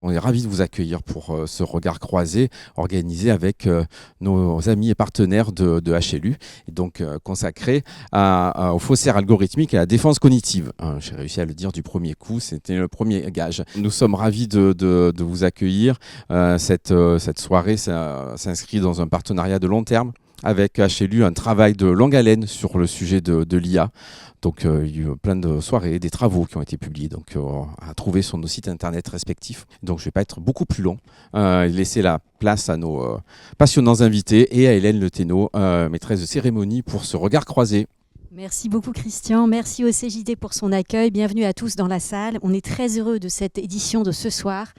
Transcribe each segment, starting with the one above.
On est ravis de vous accueillir pour ce regard croisé organisé avec nos amis et partenaires de HLU, et donc consacré au faussaire algorithmique et à la défense cognitive. J'ai réussi à le dire du premier coup, c'était le premier gage. Nous sommes ravis de vous accueillir. Cette soirée s'inscrit dans un partenariat de long terme avec HLU, un travail de longue haleine sur le sujet de l'IA. Donc il y a eu plein de soirées, des travaux qui ont été publiés à trouver sur nos sites internet respectifs. Donc je ne vais pas être beaucoup plus long, laisser la place à nos passionnants invités et à Hélène Le Thénault, maîtresse de cérémonie, pour ce regard croisé. Merci beaucoup Christian, merci au CJD pour son accueil, bienvenue à tous dans la salle. On est très heureux de cette édition de ce soir.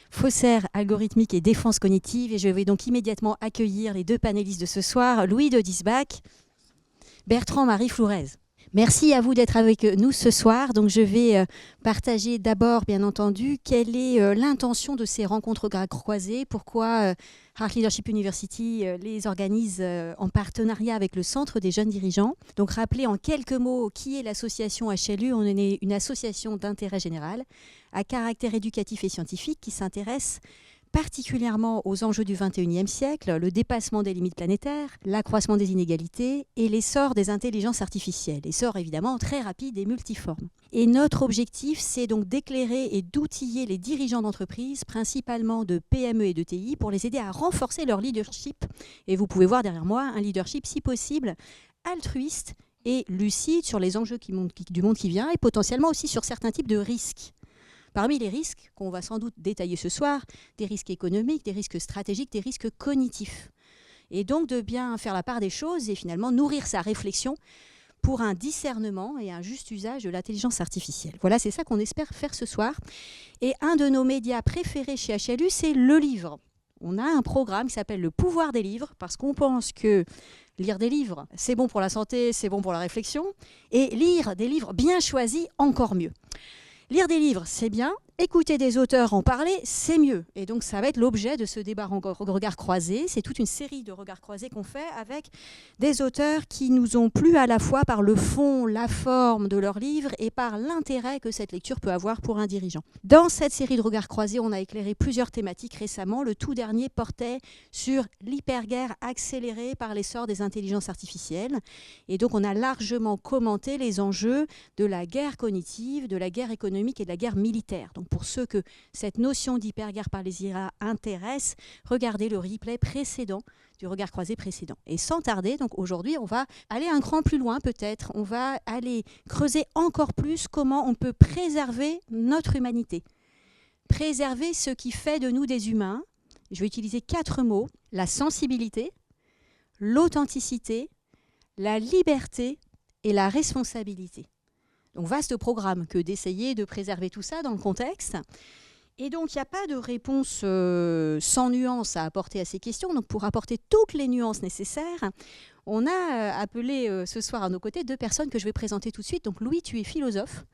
Faussaire algorithmique et défense cognitive, et je vais donc immédiatement accueillir les deux panélistes de ce soir, Louis de Disbach, Bertrand-Marie Flourez. Merci à vous d'être avec nous ce soir. Donc je vais partager d'abord, bien entendu, quelle est l'intention de ces rencontres croisées, pourquoi Heart Leadership University les organise en partenariat avec le Centre des jeunes dirigeants. Donc rappeler en quelques mots qui est l'association HLU. On est une association d'intérêt général à caractère éducatif et scientifique qui s'intéresse particulièrement aux enjeux du XXIe siècle, le dépassement des limites planétaires, l'accroissement des inégalités et l'essor des intelligences artificielles. Essor évidemment très rapide et multiforme. Et notre objectif, c'est donc d'éclairer et d'outiller les dirigeants d'entreprises, principalement de PME et de TI, pour les aider à renforcer leur leadership. Et vous pouvez voir derrière moi un leadership, si possible, altruiste et lucide sur les enjeux du monde qui vient et potentiellement aussi sur certains types de risques. Parmi les risques qu'on va sans doute détailler ce soir, des risques économiques, des risques stratégiques, des risques cognitifs. Et donc de bien faire la part des choses et finalement nourrir sa réflexion pour un discernement et un juste usage de l'intelligence artificielle. Voilà, c'est ça qu'on espère faire ce soir. Et un de nos médias préférés chez HLU, c'est le livre. On a un programme qui s'appelle Le pouvoir des livres, parce qu'on pense que lire des livres, c'est bon pour la santé, c'est bon pour la réflexion, et lire des livres bien choisis, encore mieux. Lire des livres, c'est bien. Écouter des auteurs en parler, c'est mieux. Et donc, ça va être l'objet de ce débat regard croisé. C'est toute une série de regards croisés qu'on fait avec des auteurs qui nous ont plu à la fois par le fond, la forme de leurs livres et par l'intérêt que cette lecture peut avoir pour un dirigeant. Dans cette série de regards croisés, on a éclairé plusieurs thématiques récemment. Le tout dernier portait sur l'hyperguerre accélérée par l'essor des intelligences artificielles. Et donc, on a largement commenté les enjeux de la guerre cognitive, de la guerre économique et de la guerre militaire. Donc, pour ceux que cette notion d'hyperguerre par les IA intéresse, regardez le replay précédent du regard croisé précédent. Et sans tarder, donc aujourd'hui, on va aller un cran plus loin peut-être. On va aller creuser encore plus comment on peut préserver notre humanité. Préserver ce qui fait de nous des humains. Je vais utiliser 4 mots. La sensibilité, l'authenticité, la liberté et la responsabilité. Donc vaste programme que d'essayer de préserver tout ça dans le contexte. Et donc il n'y a pas de réponse sans nuance à apporter à ces questions. Donc pour apporter toutes les nuances nécessaires, on a appelé ce soir à nos côtés 2 personnes que je vais présenter tout de suite. Donc Louis, tu es philosophe,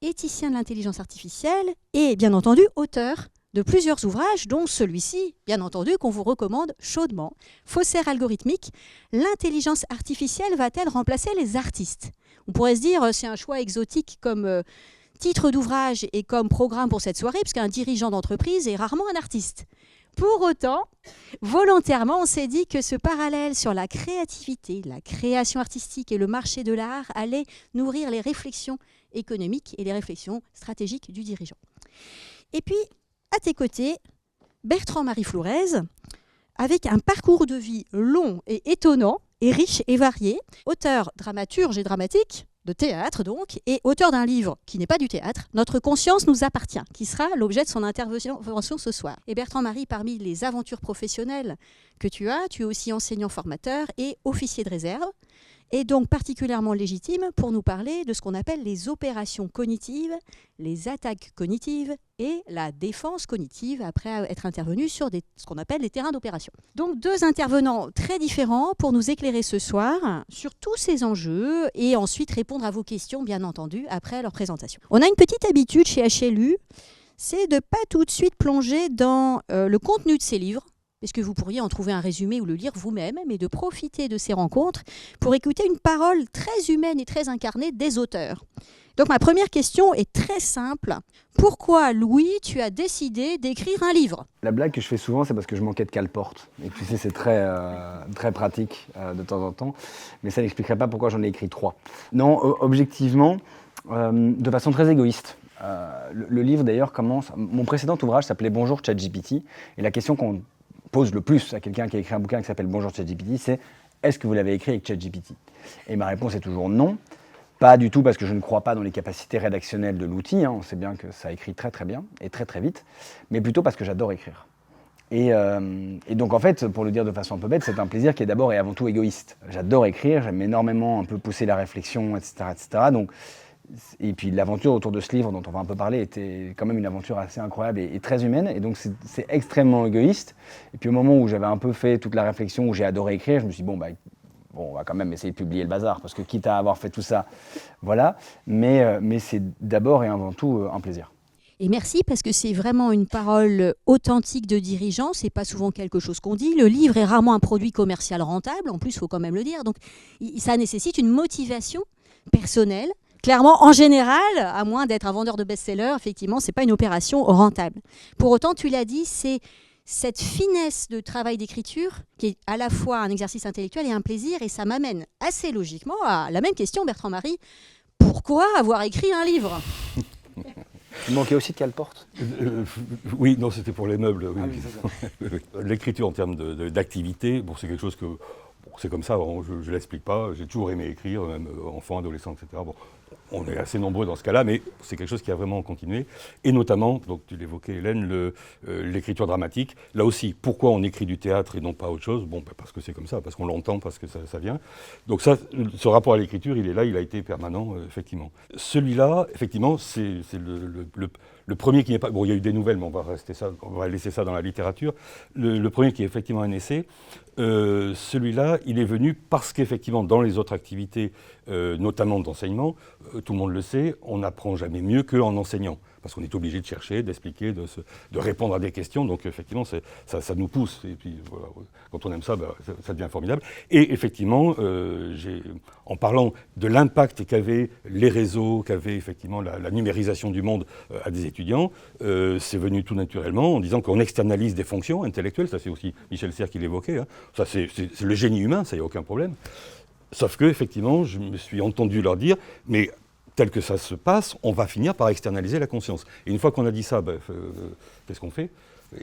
éthicien de l'intelligence artificielle et bien entendu auteur de plusieurs ouvrages, dont celui-ci, bien entendu, qu'on vous recommande chaudement. Faussaire algorithmique, l'intelligence artificielle va-t-elle remplacer les artistes ? On pourrait se dire, c'est un choix exotique comme titre d'ouvrage et comme programme pour cette soirée, puisqu'un dirigeant d'entreprise est rarement un artiste. Pour autant, volontairement, on s'est dit que ce parallèle sur la créativité, la création artistique et le marché de l'art allait nourrir les réflexions économiques et les réflexions stratégiques du dirigeant. Et puis, à tes côtés, Bertrand-Marie Flourez, avec un parcours de vie long et étonnant, et riche et varié, auteur, dramaturge et dramatique, de théâtre donc, et auteur d'un livre qui n'est pas du théâtre, Notre conscience nous appartient, qui sera l'objet de son intervention ce soir. Et Bertrand-Marie, parmi les aventures professionnelles que tu es aussi enseignant-formateur et officier de réserve, et donc particulièrement légitime pour nous parler de ce qu'on appelle les opérations cognitives, les attaques cognitives et la défense cognitive, après être intervenu sur ce qu'on appelle les terrains d'opération. Donc 2 intervenants très différents pour nous éclairer ce soir sur tous ces enjeux et ensuite répondre à vos questions, bien entendu, après leur présentation. On a une petite habitude chez HLU, c'est de ne pas tout de suite plonger dans le contenu de ces livres, parce que vous pourriez en trouver un résumé ou le lire vous-même, mais de profiter de ces rencontres pour écouter une parole très humaine et très incarnée des auteurs. Donc ma première question est très simple. Pourquoi, Louis, tu as décidé d'écrire un livre ? La blague que je fais souvent, c'est parce que je manquais de cale-porte. Et tu sais, c'est très, très pratique de temps en temps. Mais ça n'expliquerait pas pourquoi j'en ai écrit 3. Non, objectivement, de façon très égoïste. Le livre, d'ailleurs, commence... Mon précédent ouvrage s'appelait « Bonjour ChatGPT ». Et la question qu'on pose le plus à quelqu'un qui a écrit un bouquin qui s'appelle « Bonjour ChatGPT », c'est « Est-ce que vous l'avez écrit avec ChatGPT ?» Et ma réponse est toujours non. Pas du tout parce que je ne crois pas dans les capacités rédactionnelles de l'outil, on sait bien que ça écrit très très bien et très très vite, mais plutôt parce que j'adore écrire. Et donc en fait, pour le dire de façon un peu bête, c'est un plaisir qui est d'abord et avant tout égoïste. J'adore écrire, j'aime énormément un peu pousser la réflexion, etc. etc. Donc, et puis l'aventure autour de ce livre dont on va un peu parler était quand même une aventure assez incroyable et très humaine, et donc c'est extrêmement égoïste. Et puis au moment où j'avais un peu fait toute la réflexion, où j'ai adoré écrire, je me suis dit bon, on va quand même essayer de publier le bazar, parce que quitte à avoir fait tout ça, voilà. Mais c'est d'abord et avant tout un plaisir. Et merci, parce que c'est vraiment une parole authentique de dirigeant, c'est pas souvent quelque chose qu'on dit. Le livre est rarement un produit commercial rentable, en plus, il faut quand même le dire. Donc ça nécessite une motivation personnelle. Clairement, en général, à moins d'être un vendeur de best-sellers, effectivement, c'est pas une opération rentable. Pour autant, tu l'as dit, c'est cette finesse de travail d'écriture qui est à la fois un exercice intellectuel et un plaisir, et ça m'amène assez logiquement à la même question, Bertrand-Marie. Pourquoi avoir écrit un livre ? Il manquait aussi de cale-porte. Oui, non, c'était pour les meubles. Oui. Ah oui, L'écriture en termes d'activité, bon, c'est quelque chose que... c'est comme ça, je ne l'explique pas. J'ai toujours aimé écrire, même enfant, adolescent, etc. Bon, on est assez nombreux dans ce cas-là, mais c'est quelque chose qui a vraiment continué. Et notamment, donc tu l'évoquais Hélène, l'écriture dramatique. Là aussi, pourquoi on écrit du théâtre et non pas autre chose ? Bon, parce que c'est comme ça, parce qu'on l'entend, parce que ça vient. Donc ça, ce rapport à l'écriture, il est là, il a été permanent, effectivement. Celui-là, effectivement, c'est le premier qui n'est pas... Bon, il y a eu des nouvelles, mais on va laisser ça dans la littérature. Le premier qui est effectivement un essai, celui-là, il est venu parce qu'effectivement, dans les autres activités, notamment d'enseignement, tout le monde le sait, on n'apprend jamais mieux qu'en enseignant. Parce qu'on est obligé de chercher, d'expliquer, de répondre à des questions. Donc effectivement, ça nous pousse. Et puis voilà, quand on aime ça, ça devient formidable. Et effectivement, en parlant de l'impact qu'avaient les réseaux, qu'avait effectivement la numérisation du monde à des étudiants, c'est venu tout naturellement en disant qu'on externalise des fonctions intellectuelles. Ça, c'est aussi Michel Serres qui l'évoquait. Hein. Ça, c'est le génie humain, ça, il n'y a aucun problème. Sauf que, effectivement, je me suis entendu leur dire, mais tel que ça se passe, on va finir par externaliser la conscience. Et une fois qu'on a dit ça, qu'est-ce qu'on fait ?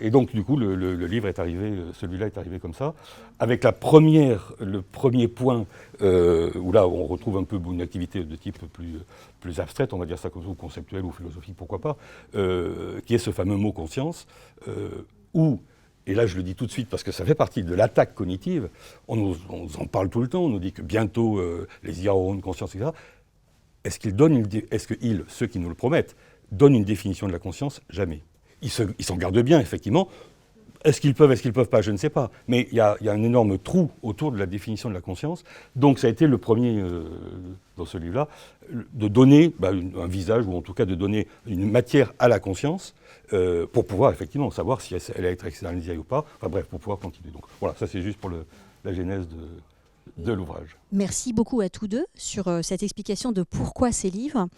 Et donc, du coup, le livre est arrivé, celui-là est arrivé comme ça, avec le premier point, où là, on retrouve un peu une activité de type plus abstraite, on va dire ça comme ça, ou conceptuelle ou philosophique, pourquoi pas, qui est ce fameux mot conscience, où... Et là, je le dis tout de suite parce que ça fait partie de l'attaque cognitive. On nous en parle tout le temps. On nous dit que bientôt, les IA auront une conscience, etc. Est-ce qu'ils, ceux qui nous le promettent, donnent une définition de la conscience ? Jamais. Ils s'en gardent bien, effectivement. Est-ce qu'ils peuvent pas ? Je ne sais pas. Mais il y a un énorme trou autour de la définition de la conscience. Donc, ça a été le premier, dans ce livre-là, de donner un visage, ou en tout cas de donner une matière à la conscience, pour pouvoir effectivement savoir si elle a été externalisée ou pas. Enfin bref, pour pouvoir continuer. Donc voilà, ça c'est juste pour la genèse de l'ouvrage. Merci beaucoup à tous deux sur cette explication de pourquoi ces livres.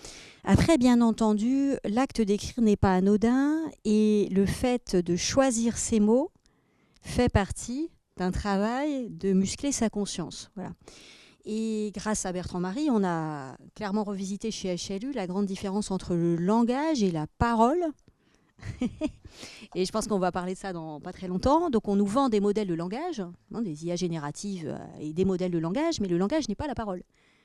Après, bien entendu, l'acte d'écrire n'est pas anodin, et le fait de choisir ses mots fait partie d'un travail de muscler sa conscience. Voilà. Et grâce à Bertrand-Marie, on a clairement revisité chez HLU la grande différence entre le langage et la parole. Et je pense qu'on va parler de ça dans pas très longtemps. Donc on nous vend des modèles de langage, des IA génératives et des modèles de langage, mais le langage n'est pas la parole.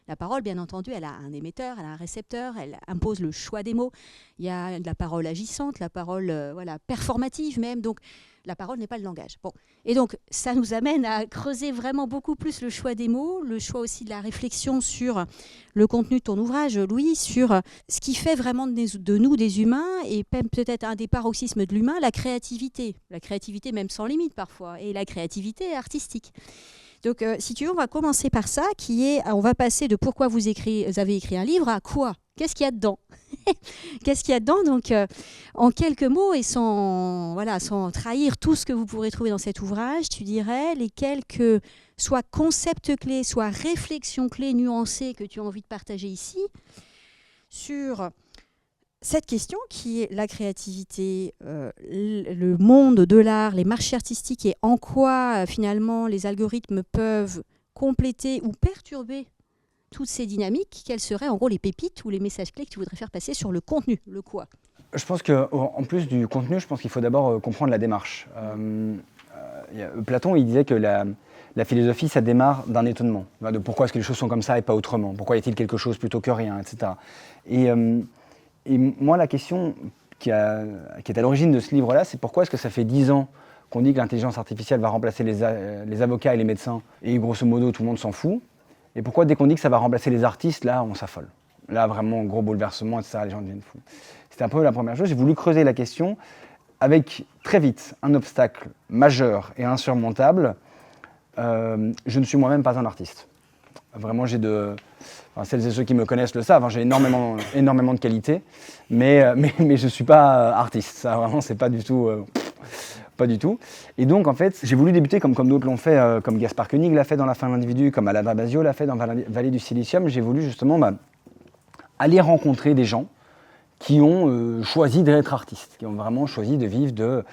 La parole, bien entendu, elle a un émetteur, elle a un récepteur, elle impose le choix des mots. Il y a de la parole agissante, la parole performative même. Donc la parole n'est pas le langage. Bon. Et donc ça nous amène à creuser vraiment beaucoup plus le choix des mots, le choix aussi de la réflexion sur le contenu de ton ouvrage, Louis, sur ce qui fait vraiment de nous des humains, et peut-être un des paroxysmes de l'humain, la créativité. La créativité même sans limite parfois, et la créativité artistique. Donc, si tu veux, on va commencer par ça, on va passer de pourquoi vous avez écrit un livre à quoi ? Qu'est-ce qu'il y a dedans ? Qu'est-ce qu'il y a dedans? Donc, en quelques mots et sans trahir tout ce que vous pourrez trouver dans cet ouvrage, tu dirais les quelques soit concepts clés, soit réflexions clés nuancées que tu as envie de partager ici sur cette question qui est la créativité, le monde de l'art, les marchés artistiques et en quoi finalement les algorithmes peuvent compléter ou perturber toutes ces dynamiques. Quelles seraient en gros les pépites ou les messages clés que tu voudrais faire passer sur le contenu, le quoi? Je pense qu'en plus du contenu, je pense qu'il faut d'abord comprendre la démarche. Platon, il disait que la philosophie, ça démarre d'un étonnement, de pourquoi est-ce que les choses sont comme ça et pas autrement, pourquoi y a-t-il quelque chose plutôt que rien, etc. Et moi, la question qui est à l'origine de ce livre-là, c'est pourquoi est-ce que ça fait 10 ans qu'on dit que l'intelligence artificielle va remplacer les avocats et les médecins, et grosso modo, tout le monde s'en fout. Et pourquoi, dès qu'on dit que ça va remplacer les artistes, là, on s'affole. Là, vraiment, gros bouleversement, etc., les gens deviennent fous. C'était un peu la première chose. J'ai voulu creuser la question avec, très vite, un obstacle majeur et insurmontable. Je ne suis moi-même pas un artiste. Vraiment, celles et ceux qui me connaissent le savent, j'ai énormément de qualités, mais je ne suis pas artiste. Ça, vraiment, c'est pas du tout... Pas du tout. Et donc, en fait, j'ai voulu débuter comme d'autres l'ont fait, comme Gaspard Koenig l'a fait dans La fin de l'individu, comme Alain Damasio l'a fait dans Vallée du Silicium. J'ai voulu justement aller rencontrer des gens qui ont choisi d'être artistes, qui ont vraiment choisi de vivre de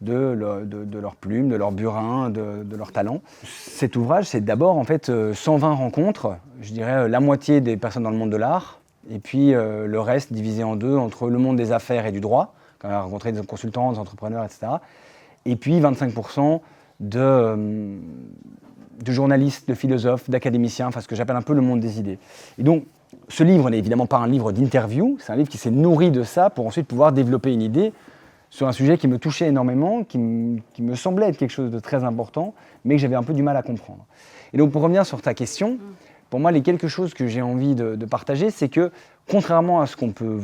leur plume, de leur burin, de leur talent. Cet ouvrage, c'est d'abord en fait 120 rencontres, je dirais la moitié des personnes dans le monde de l'art, et puis le reste divisé en deux entre le monde des affaires et du droit, quand on a rencontré des consultants, des entrepreneurs, etc. Et puis 25% de journalistes, de philosophes, d'académiciens, enfin ce que j'appelle un peu le monde des idées. Et donc, ce livre n'est évidemment pas un livre d'interview, c'est un livre qui s'est nourri de ça pour ensuite pouvoir développer une idée sur un sujet qui me touchait énormément, qui me semblait être quelque chose de très important, mais que j'avais un peu du mal à comprendre. Et donc, pour revenir sur ta question, pour moi, les quelque chose que j'ai envie de partager, c'est que, contrairement à ce qu'on peut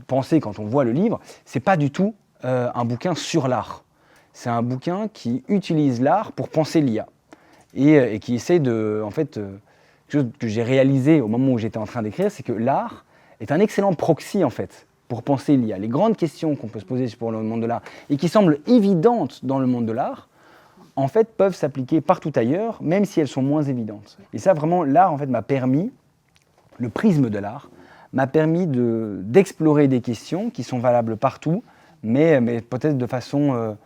penser quand on voit le livre, c'est pas du tout un bouquin sur l'art. C'est un bouquin qui utilise l'art pour penser l'IA et qui essaie de, en fait, quelque chose que j'ai réalisé au moment où j'étais en train d'écrire, c'est que l'art est un excellent proxy en fait pour penser l'IA. Les grandes questions qu'on peut se poser pour le monde de l'art et qui semblent évidentes dans le monde de l'art, en fait, peuvent s'appliquer partout ailleurs, même si elles sont moins évidentes. Et ça, vraiment, l'art en fait m'a permis, le prisme de l'art m'a permis d'explorer des questions qui sont valables partout, mais peut-être de façon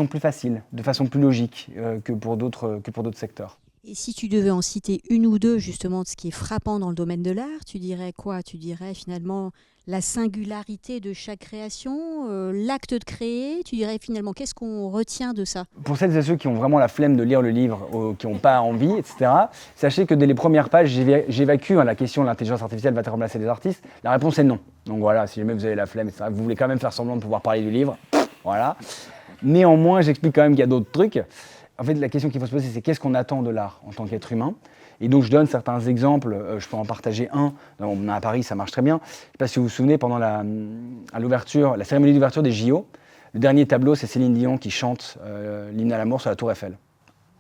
plus facile, de façon plus logique que pour d'autres secteurs. Et si tu devais en citer une ou deux justement de ce qui est frappant dans le domaine de l'art, tu dirais quoi? Tu dirais finalement la singularité de chaque création, l'acte de créer, tu dirais finalement qu'est-ce qu'on retient de ça? Pour celles et ceux qui ont vraiment la flemme de lire le livre, qui n'ont pas envie, etc., sachez que dès les premières pages, j'évacue la question l'intelligence artificielle va-t-elle remplacer les artistes? La réponse est non. Donc voilà, si jamais vous avez la flemme, etc., vous voulez quand même faire semblant de pouvoir parler du livre, voilà. Néanmoins, j'explique quand même qu'il y a d'autres trucs. En fait, la question qu'il faut se poser, c'est qu'est-ce qu'on attend de l'art en tant qu'être humain? Et donc, je donne certains exemples. Je peux en partager un. À Paris, ça marche très bien. Je ne sais pas si vous vous souvenez, pendant la cérémonie d'ouverture des JO, le dernier tableau, c'est Céline Dion qui chante l'hymne à l'amour sur la Tour Eiffel.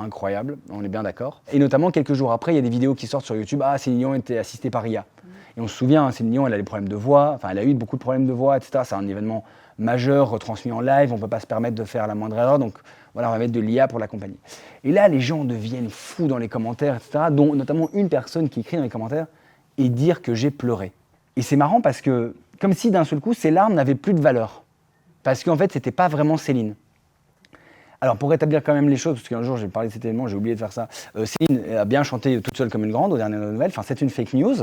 Incroyable, on est bien d'accord. Et notamment, quelques jours après, il y a des vidéos qui sortent sur YouTube. Ah, Céline Dion était assistée par IA. Et on se souvient, Céline Dion, elle a des problèmes de voix. Enfin, elle a eu beaucoup de problèmes de voix, etc. C'est un événement majeur, retransmis en live, on ne peut pas se permettre de faire la moindre erreur, donc voilà, on va mettre de l'IA pour l'accompagner. Et là, les gens deviennent fous dans les commentaires, etc., dont notamment une personne qui écrit dans les commentaires et dire que j'ai pleuré. Et c'est marrant parce que, comme si d'un seul coup, ces larmes n'avaient plus de valeur. Parce qu'en fait, c'était pas vraiment Céline. Alors, pour rétablir quand même les choses, parce qu'un jour, j'ai parlé de cet événement, j'ai oublié de faire ça, Céline a bien chanté toute seule comme une grande aux dernières nouvelles, enfin, c'est une fake news.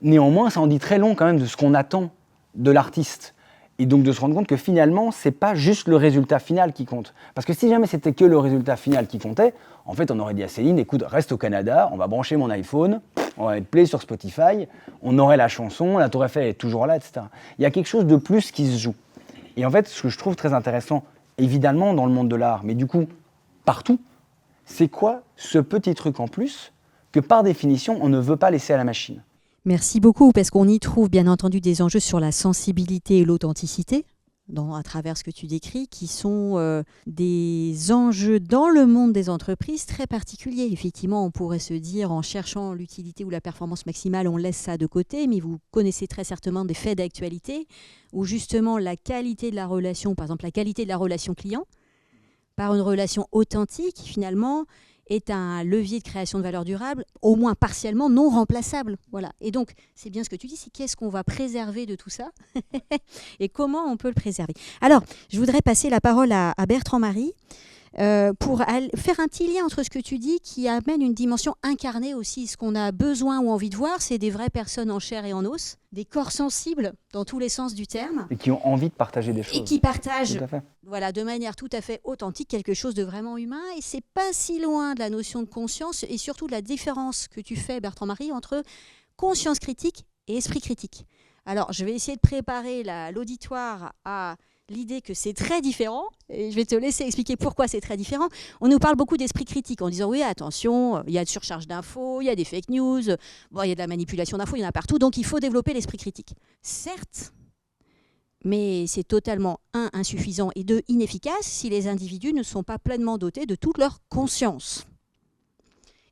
Néanmoins, ça en dit très long quand même de ce qu'on attend de l'artiste. Et donc de se rendre compte que finalement, c'est pas juste le résultat final qui compte. Parce que si jamais c'était que le résultat final qui comptait, en fait, on aurait dit à Céline, écoute, reste au Canada, on va brancher mon iPhone, on va mettre play sur Spotify, on aurait la chanson, la Tour Eiffel est toujours là, etc. Il y a quelque chose de plus qui se joue. Et en fait, ce que je trouve très intéressant, évidemment dans le monde de l'art, mais du coup, partout, c'est quoi ce petit truc en plus que par définition, on ne veut pas laisser à la machine? Merci beaucoup, parce qu'on y trouve bien entendu des enjeux sur la sensibilité et l'authenticité, à travers ce que tu décris, qui sont des enjeux dans le monde des entreprises très particuliers. Effectivement, on pourrait se dire, en cherchant l'utilité ou la performance maximale, on laisse ça de côté, mais vous connaissez très certainement des faits d'actualité où justement la qualité de la relation, par exemple la qualité de la relation client, par une relation authentique, finalement, est un levier de création de valeur durable, au moins partiellement non remplaçable. Voilà. Et donc, c'est bien ce que tu dis, c'est qu'est-ce qu'on va préserver de tout ça et comment on peut le préserver. Alors, je voudrais passer la parole à Bertrand Marie pour faire un petit lien entre ce que tu dis qui amène une dimension incarnée aussi. Ce qu'on a besoin ou envie de voir, c'est des vraies personnes en chair et en os, des corps sensibles dans tous les sens du terme. Et qui ont envie de partager des choses. Et qui partagent Tout à fait. voilà, de manière tout à fait authentique quelque chose de vraiment humain. Et c'est pas si loin de la notion de conscience et surtout de la différence que tu fais, Bertrand-Marie, entre conscience critique et esprit critique. Alors, je vais essayer de préparer l'auditoire à l'idée que c'est très différent, et je vais te laisser expliquer pourquoi c'est très différent. On nous parle beaucoup d'esprit critique en disant oui, attention, il y a de surcharge d'infos, il y a des fake news, bon, il y a de la manipulation d'infos, il y en a partout, donc il faut développer l'esprit critique. Certes, mais c'est totalement, insuffisant et inefficace si les individus ne sont pas pleinement dotés de toute leur conscience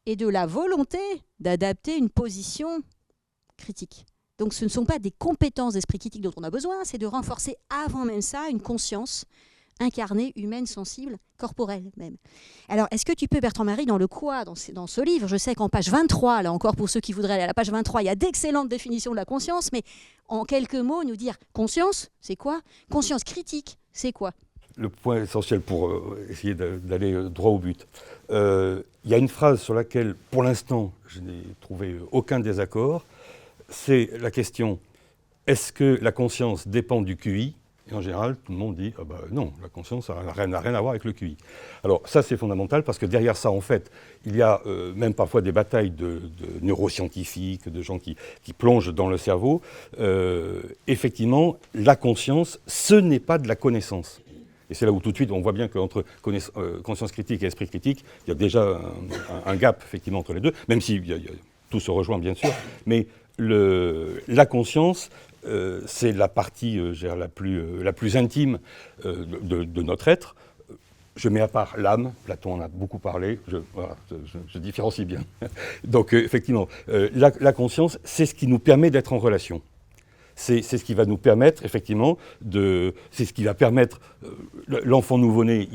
et de la volonté d'adapter une position critique. Donc ce ne sont pas des compétences d'esprit critique dont on a besoin, c'est de renforcer avant même ça une conscience incarnée, humaine, sensible, corporelle même. Alors, est-ce que tu peux, Bertrand-Marie, dans ce livre, je sais qu'en page 23, là encore pour ceux qui voudraient aller à la page 23, il y a d'excellentes définitions de la conscience, mais en quelques mots, nous dire conscience, c'est quoi? Conscience critique, c'est quoi? Le point essentiel pour essayer d'aller droit au but. Il y a une phrase sur laquelle, pour l'instant, je n'ai trouvé aucun désaccord. C'est la question, est-ce que la conscience dépend du QI? Et en général, tout le monde dit non, la conscience n'a rien à voir avec le QI. Alors ça, c'est fondamental parce que derrière ça, en fait, il y a même parfois des batailles de neuroscientifiques, de gens qui plongent dans le cerveau. Effectivement, la conscience, ce n'est pas de la connaissance. Et c'est là où tout de suite on voit bien qu'entre conscience critique et esprit critique, il y a déjà un gap effectivement entre les deux, même si tout se rejoint bien sûr, mais la conscience, c'est la partie la plus intime de notre être. Je mets à part l'âme, Platon en a beaucoup parlé, je différencie bien. Donc effectivement, la conscience, c'est ce qui nous permet d'être en relation. C'est ce qui va nous permettre, effectivement, c'est ce qui va permettre, l'enfant nouveau-né,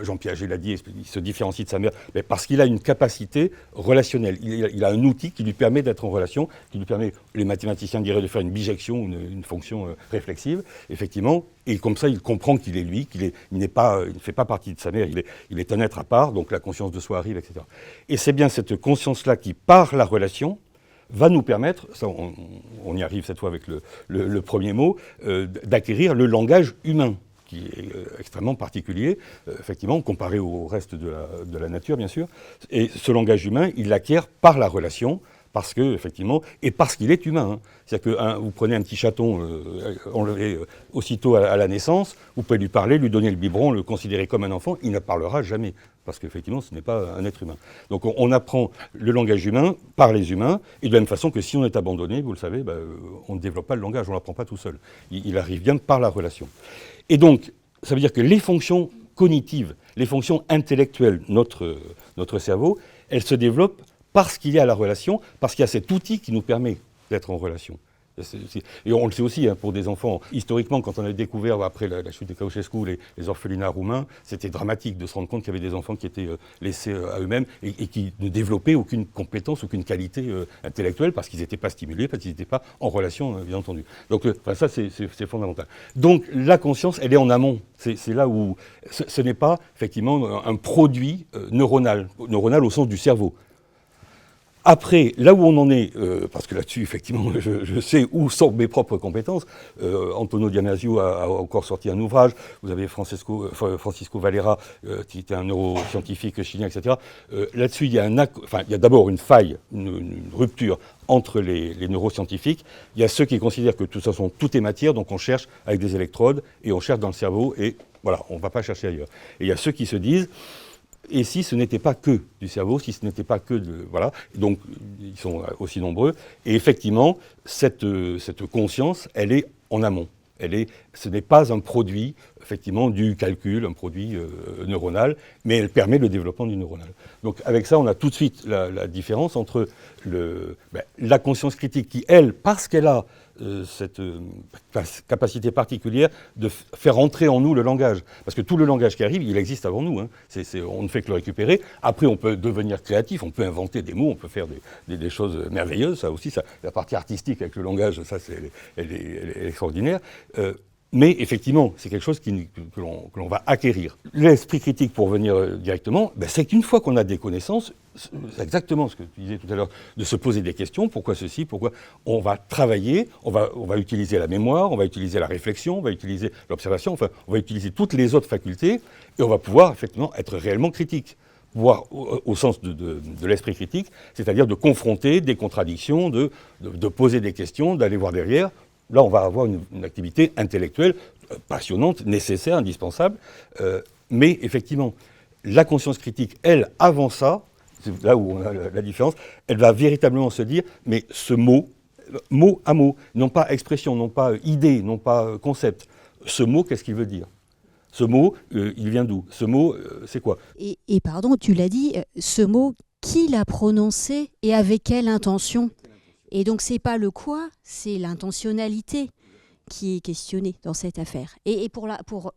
Jean Piaget l'a dit, il se différencie de sa mère, mais parce qu'il a une capacité relationnelle. Il a un outil qui lui permet d'être en relation, qui lui permet, les mathématiciens diraient, de faire une bijection, une fonction réflexive, effectivement, et comme ça, il comprend qu'il est lui, il ne fait pas partie de sa mère, il est un être à part, donc la conscience de soi arrive, etc. Et c'est bien cette conscience-là qui, par la relation, va nous permettre, ça on y arrive cette fois avec le premier mot, d'acquérir le langage humain, qui est extrêmement particulier, effectivement, comparé au reste de la nature, bien sûr. Et ce langage humain, il l'acquiert par la relation, parce que, effectivement, et parce qu'il est humain. Hein. C'est-à-dire que vous prenez un petit chaton enlevé aussitôt à la naissance, vous pouvez lui parler, lui donner le biberon, le considérer comme un enfant, il ne parlera jamais, parce qu'effectivement, ce n'est pas un être humain. Donc on apprend le langage humain par les humains, et de la même façon que si on est abandonné, vous le savez, on ne développe pas le langage, on ne l'apprend pas tout seul. Il arrive bien par la relation. Et donc, ça veut dire que les fonctions cognitives, les fonctions intellectuelles, notre cerveau, elles se développent parce qu'il y a la relation, parce qu'il y a cet outil qui nous permet d'être en relation. Et on le sait aussi, hein, pour des enfants, historiquement, quand on a découvert, après la chute de Ceausescu, les orphelinats roumains, c'était dramatique de se rendre compte qu'il y avait des enfants qui étaient laissés à eux-mêmes et qui ne développaient aucune compétence, aucune qualité intellectuelle, parce qu'ils n'étaient pas stimulés, parce qu'ils n'étaient pas en relation, bien entendu. Donc ça, c'est fondamental. Donc la conscience, elle est en amont. C'est là où ce n'est pas, effectivement, un produit neuronal au sens du cerveau. Après, là où on en est, parce que là-dessus, effectivement, je sais où sont mes propres compétences. Antonio Damasio a encore sorti un ouvrage. Vous avez Francisco Valera, qui était un neuroscientifique chilien, etc. Là-dessus, il y a d'abord une faille, une rupture entre les neuroscientifiques. Il y a ceux qui considèrent que de toute façon, tout est matière, donc on cherche avec des électrodes, et on cherche dans le cerveau, et voilà, on ne va pas chercher ailleurs. Et il y a ceux qui se disent... Et si ce n'était pas que du cerveau, si ce n'était pas que de... Voilà, donc ils sont aussi nombreux. Et effectivement, cette conscience, elle est en amont. Ce n'est pas un produit, effectivement, du calcul, un produit neuronal, mais elle permet le développement du neuronal. Donc avec ça, on a tout de suite la différence entre la conscience critique qui, elle, parce qu'elle a cette capacité particulière de faire entrer en nous le langage. Parce que tout le langage qui arrive, il existe avant nous. Hein. On ne fait que le récupérer. Après, on peut devenir créatif, on peut inventer des mots, on peut faire des choses merveilleuses. Ça aussi, la partie artistique avec le langage, ça, elle est extraordinaire. Mais effectivement, c'est quelque chose que l'on va acquérir. L'esprit critique, pour venir directement, c'est qu'une fois qu'on a des connaissances, c'est exactement ce que tu disais tout à l'heure, de se poser des questions, pourquoi ceci, pourquoi on va travailler, on va utiliser la mémoire, on va utiliser la réflexion, on va utiliser l'observation, enfin, on va utiliser toutes les autres facultés, et on va pouvoir effectivement être réellement critique. Voire au sens de l'esprit critique, c'est-à-dire de confronter des contradictions, de poser des questions, d'aller voir derrière. Là, on va avoir une activité intellectuelle passionnante, nécessaire, indispensable. Mais effectivement, la conscience critique, elle, avant ça, c'est là où on a la différence, elle va véritablement se dire, mais ce mot à mot, non pas expression, non pas idée, non pas concept, ce mot, qu'est-ce qu'il veut dire ? Ce mot, il vient d'où ? Ce mot, c'est quoi ? Et pardon, tu l'as dit, ce mot, qui l'a prononcé et avec quelle intention ? Et donc, c'est pas le quoi, c'est l'intentionnalité qui est questionnée dans cette affaire. Et pour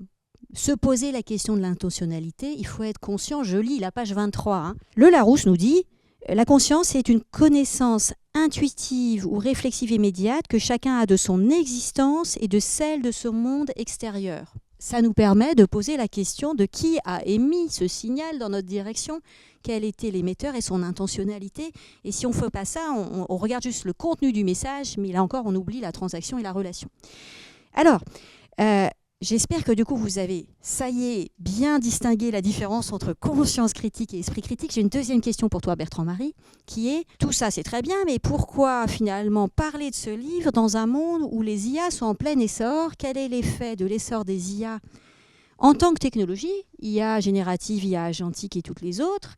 se poser la question de l'intentionnalité, il faut être conscient, je lis la page 23, hein. Le Larousse nous dit « La conscience est une connaissance intuitive ou réflexive immédiate que chacun a de son existence et de celle de ce monde extérieur. » Ça nous permet de poser la question de qui a émis ce signal dans notre direction, quel était l'émetteur et son intentionnalité. Et si on ne fait pas ça, on regarde juste le contenu du message, mais là encore, on oublie la transaction et la relation. Alors, j'espère que du coup, vous avez, ça y est, bien distingué la différence entre conscience critique et esprit critique. J'ai une deuxième question pour toi, Bertrand-Marie, qui est, tout ça c'est très bien, mais pourquoi finalement parler de ce livre dans un monde où les IA sont en plein essor ? Quel est l'effet de l'essor des IA en tant que technologie, IA générative, IA agentique et toutes les autres ?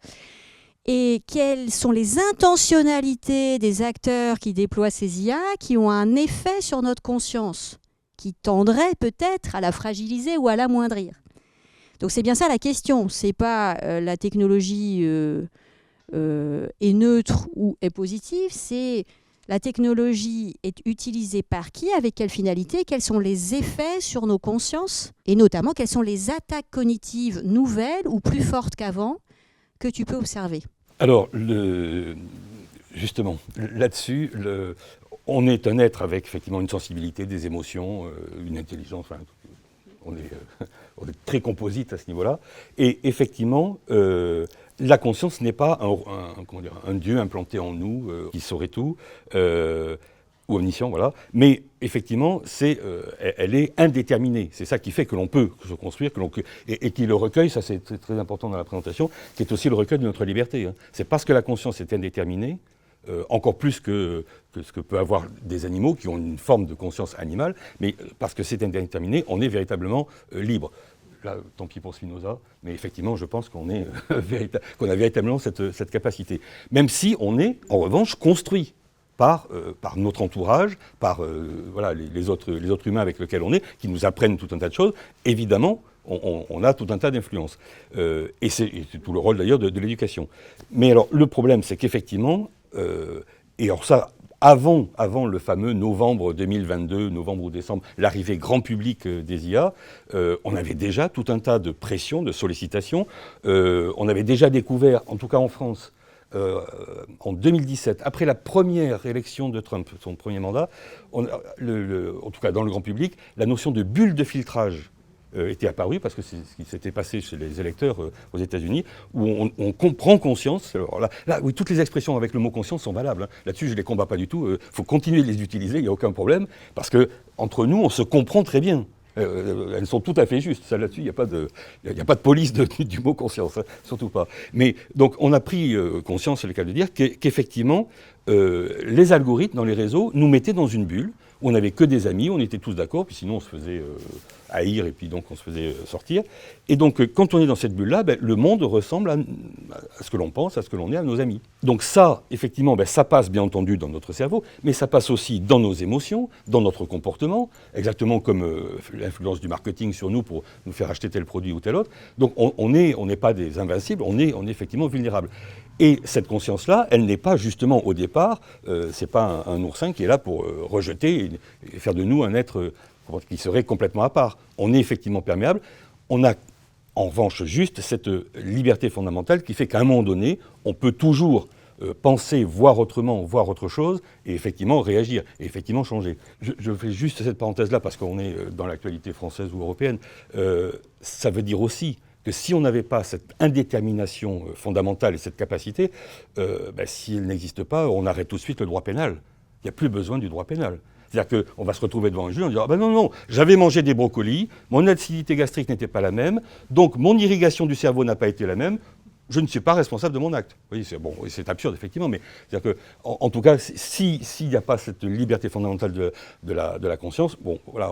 Et quelles sont les intentionnalités des acteurs qui déploient ces IA qui ont un effet sur notre conscience ? Qui tendrait peut-être à la fragiliser ou à l'amoindrir. Donc c'est bien ça la question, c'est pas la technologie est neutre ou est positive, c'est la technologie est utilisée par qui, avec quelle finalité, quels sont les effets sur nos consciences, et notamment quelles sont les attaques cognitives nouvelles ou plus fortes qu'avant que tu peux observer. Alors, justement, là-dessus, on est un être avec effectivement une sensibilité, des émotions, une intelligence. Enfin, on est très composite à ce niveau-là. Et effectivement, la conscience n'est pas un Dieu implanté en nous qui saurait tout, ou omniscient, voilà. Mais effectivement, elle est indéterminée. C'est ça qui fait que l'on peut se construire, et qui le recueil, ça c'est très important dans la présentation, qui est aussi le recueil de notre liberté. Hein. C'est parce que la conscience est indéterminée, encore plus que ce que peuvent avoir des animaux qui ont une forme de conscience animale, mais parce que c'est indéterminé, on est véritablement libre. Là, tant pis pour Spinoza, mais effectivement, je pense qu'on a véritablement cette capacité. Même si on est, en revanche, construit par notre entourage, par les autres humains avec lesquels on est, qui nous apprennent tout un tas de choses. Évidemment, on a tout un tas d'influences. Et c'est tout le rôle d'ailleurs de l'éducation. Mais alors, le problème, c'est qu'effectivement, et alors ça, avant le fameux novembre 2022, novembre ou décembre, l'arrivée grand public des IA, on avait déjà tout un tas de pressions, de sollicitations. On avait déjà découvert, en tout cas en France, en 2017, après la première élection de Trump, son premier mandat, en tout cas dans le grand public, la notion de bulle de filtrage était apparu, parce que c'est ce qui s'était passé chez les électeurs aux États-Unis, où on prend conscience. Alors là, oui, toutes les expressions avec le mot conscience sont valables. Hein. Là-dessus, je ne les combats pas du tout. Il faut continuer de les utiliser, il n'y a aucun problème, parce qu'entre nous, on se comprend très bien. Elles sont tout à fait justes. Ça, là-dessus, il n'y a pas de police du mot conscience, hein, surtout pas. Mais donc, on a pris conscience, c'est le cas de dire, qu'effectivement, les algorithmes dans les réseaux nous mettaient dans une bulle où on n'avait que des amis, on était tous d'accord, puis sinon on se faisait haïr et puis donc on se faisait sortir. Et donc quand on est dans cette bulle-là, le monde ressemble à ce que l'on pense, à ce que l'on est, à nos amis. Donc ça, effectivement, ça passe bien entendu dans notre cerveau, mais ça passe aussi dans nos émotions, dans notre comportement, exactement comme l'influence du marketing sur nous pour nous faire acheter tel produit ou tel autre. Donc on n'est pas des invincibles, on est effectivement vulnérables. Et cette conscience-là, elle n'est pas justement au départ, c'est pas un oursin qui est là pour rejeter et faire de nous un être qui serait complètement à part. On est effectivement perméable. On a en revanche juste cette liberté fondamentale qui fait qu'à un moment donné, on peut toujours penser, voir autrement, voir autre chose, et effectivement réagir, et effectivement changer. Je fais juste cette parenthèse-là parce qu'on est dans l'actualité française ou européenne. Ça veut dire aussi que si on n'avait pas cette indétermination fondamentale et cette capacité, si elle n'existe pas, on arrête tout de suite le droit pénal. Il n'y a plus besoin du droit pénal. C'est-à-dire qu'on va se retrouver devant un juge en disant « non, j'avais mangé des brocolis, mon acidité gastrique n'était pas la même, donc mon irrigation du cerveau n'a pas été la même, je ne suis pas responsable de mon acte. » Oui, c'est absurde, effectivement, mais c'est-à-dire que, en tout cas, s'il n'y a pas cette liberté fondamentale de la conscience, voilà,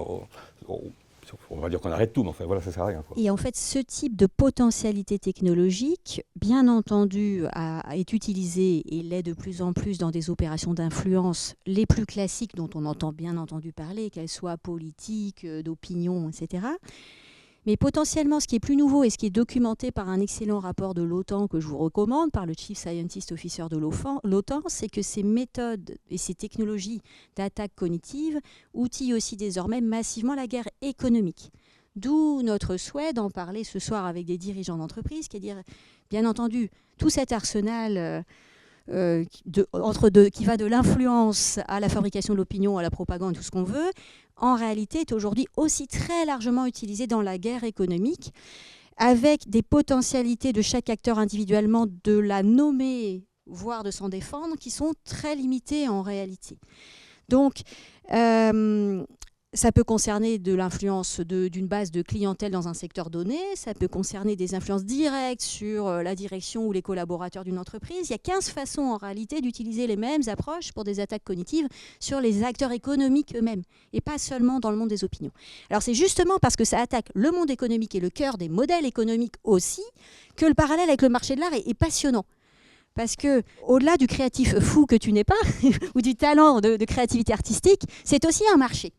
on va dire qu'on arrête tout, mais enfin, voilà, ça ne sert à rien, quoi. Et en fait, ce type de potentialité technologique, bien entendu, est utilisé et l'est de plus en plus dans des opérations d'influence les plus classiques dont on entend bien entendu parler, qu'elles soient politiques, d'opinion, etc. Mais potentiellement, ce qui est plus nouveau et ce qui est documenté par un excellent rapport de l'OTAN que je vous recommande, par le Chief Scientist Officer de l'OTAN, c'est que ces méthodes et ces technologies d'attaque cognitive outillent aussi désormais massivement la guerre économique. D'où notre souhait d'en parler ce soir avec des dirigeants d'entreprise, qui est dire, bien entendu, tout cet arsenal qui va de l'influence à la fabrication de l'opinion, à la propagande, tout ce qu'on veut, en réalité est aujourd'hui aussi très largement utilisé dans la guerre économique, avec des potentialités de chaque acteur individuellement de la nommer, voire de s'en défendre, qui sont très limitées en réalité. Donc, ça peut concerner de l'influence d'une base de clientèle dans un secteur donné, ça peut concerner des influences directes sur la direction ou les collaborateurs d'une entreprise. Il y a 15 façons en réalité d'utiliser les mêmes approches pour des attaques cognitives sur les acteurs économiques eux-mêmes, et pas seulement dans le monde des opinions. Alors c'est justement parce que ça attaque le monde économique et le cœur des modèles économiques aussi, que le parallèle avec le marché de l'art est passionnant. Parce que, au-delà du créatif fou que tu n'es pas, ou du talent de créativité artistique, c'est aussi un marché.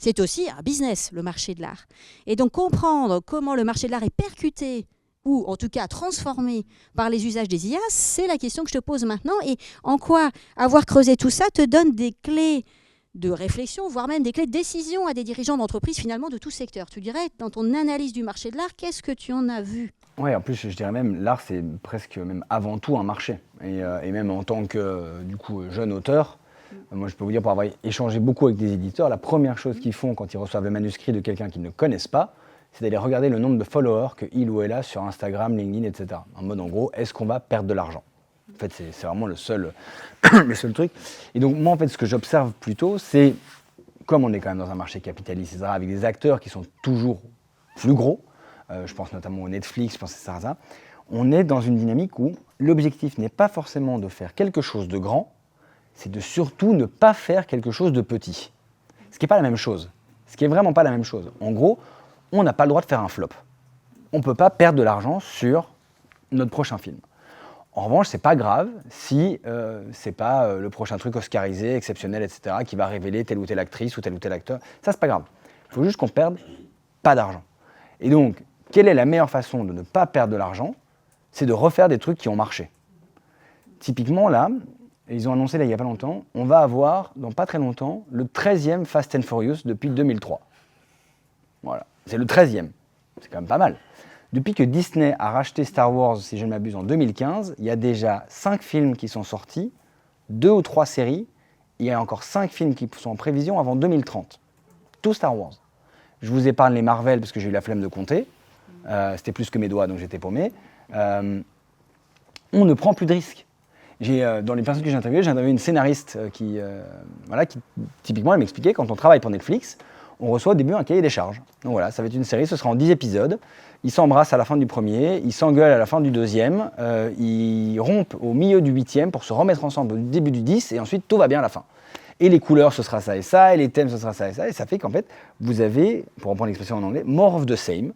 C'est aussi un business, le marché de l'art. Et donc comprendre comment le marché de l'art est percuté, ou en tout cas transformé par les usages des IA, c'est la question que je te pose maintenant. Et en quoi avoir creusé tout ça te donne des clés de réflexion, voire même des clés de décision à des dirigeants d'entreprise finalement de tout secteur. Tu dirais, dans ton analyse du marché de l'art, qu'est-ce que tu en as vu ? Oui, en plus, je dirais même, l'art, c'est presque même avant tout un marché. Et même en tant que, du coup, jeune auteur, moi, je peux vous dire, pour avoir échangé beaucoup avec des éditeurs, la première chose qu'ils font quand ils reçoivent le manuscrit de quelqu'un qu'ils ne connaissent pas, c'est d'aller regarder le nombre de followers qu'il ou elle a sur Instagram, LinkedIn, etc. En mode, en gros, est-ce qu'on va perdre de l'argent ? En fait, c'est vraiment le seul truc. Et donc, moi, en fait, ce que j'observe plutôt, c'est, comme on est quand même dans un marché capitaliste, etc., avec des acteurs qui sont toujours plus gros, je pense notamment au Netflix, je pense à ça, on est dans une dynamique où l'objectif n'est pas forcément de faire quelque chose de grand, c'est de surtout ne pas faire quelque chose de petit. Ce qui n'est pas la même chose. Ce qui n'est vraiment pas la même chose. En gros, on n'a pas le droit de faire un flop. On ne peut pas perdre de l'argent sur notre prochain film. En revanche, ce n'est pas grave si ce n'est pas le prochain truc oscarisé, exceptionnel, etc., qui va révéler telle ou telle actrice ou tel acteur. Ça, c'est pas grave. Il faut juste qu'on perde pas d'argent. Et donc, quelle est la meilleure façon de ne pas perdre de l'argent ? C'est de refaire des trucs qui ont marché. Typiquement, là, ils ont annoncé il n'y a pas longtemps, on va avoir, dans pas très longtemps, le 13e Fast and Furious depuis 2003. Voilà, c'est le 13e. C'est quand même pas mal. Depuis que Disney a racheté Star Wars, si je ne m'abuse, en 2015, il y a déjà 5 films qui sont sortis, 2 ou 3 séries, il y a encore 5 films qui sont en prévision avant 2030. Tout Star Wars. Je vous épargne les Marvel parce que j'ai eu la flemme de compter. C'était plus que mes doigts, donc j'étais paumé. On ne prend plus de risques. Dans les personnes que j'ai interviewées une scénariste qui typiquement, elle m'expliquait, quand on travaille pour Netflix, on reçoit au début un cahier des charges. Donc voilà, ça va être une série, ce sera en 10 épisodes. Ils s'embrassent à la fin du premier, ils s'engueulent à la fin du deuxième, ils rompent au milieu du 8e pour se remettre ensemble au début du 10, et ensuite tout va bien à la fin. Et les couleurs, ce sera ça, et les thèmes, ce sera ça, et ça fait qu'en fait, vous avez, pour reprendre l'expression en anglais, more of the same,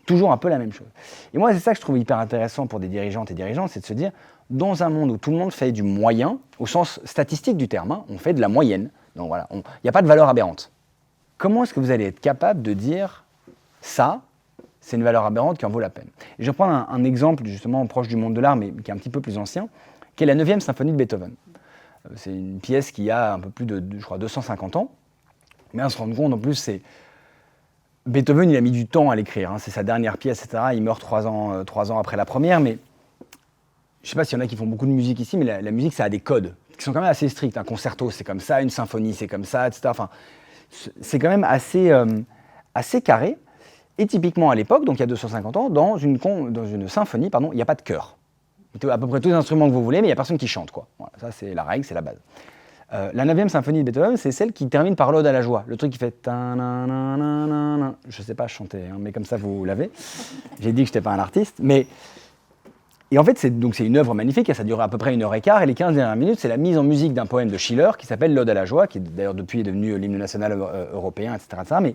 toujours un peu la même chose. Et moi, c'est ça que je trouve hyper intéressant pour des dirigeantes et dirigeants, c'est de se dire, dans un monde où tout le monde fait du moyen, au sens statistique du terme, on fait de la moyenne, donc voilà, il n'y a pas de valeur aberrante. Comment est-ce que vous allez être capable de dire, ça, c'est une valeur aberrante qui en vaut la peine? Et je vais prendre un exemple justement proche du monde de l'art, mais qui est un petit peu plus ancien, qui est la 9e symphonie de Beethoven. C'est une pièce qui a un peu plus de, je crois, 250 ans. Mais on se rend compte, en plus, c'est... Beethoven, il a mis du temps à l'écrire. C'est sa dernière pièce, etc. Il meurt 3 ans après la première. Mais je ne sais pas s'il y en a qui font beaucoup de musique ici, mais la musique, ça a des codes qui sont quand même assez stricts. Un concerto, c'est comme ça. Une symphonie, c'est comme ça, etc. Enfin, c'est quand même assez carré. Et typiquement, à l'époque, donc il y a 250 ans, dans une symphonie, il n'y a pas de chœur. À peu près tous les instruments que vous voulez, mais il n'y a personne qui chante, quoi. Voilà, ça, c'est la règle, c'est la base. La 9e symphonie de Beethoven, c'est celle qui termine par l'Ode à la joie. Le truc qui fait... Je ne sais pas chanter, mais comme ça, vous l'avez. J'ai dit que je n'étais pas un artiste. Mais... Et en fait, c'est une œuvre magnifique, et ça dure à peu près 1h15, et les 15 dernières minutes, c'est la mise en musique d'un poème de Schiller qui s'appelle l'Ode à la joie, qui d'ailleurs depuis est devenu l'hymne national européen, etc. Mais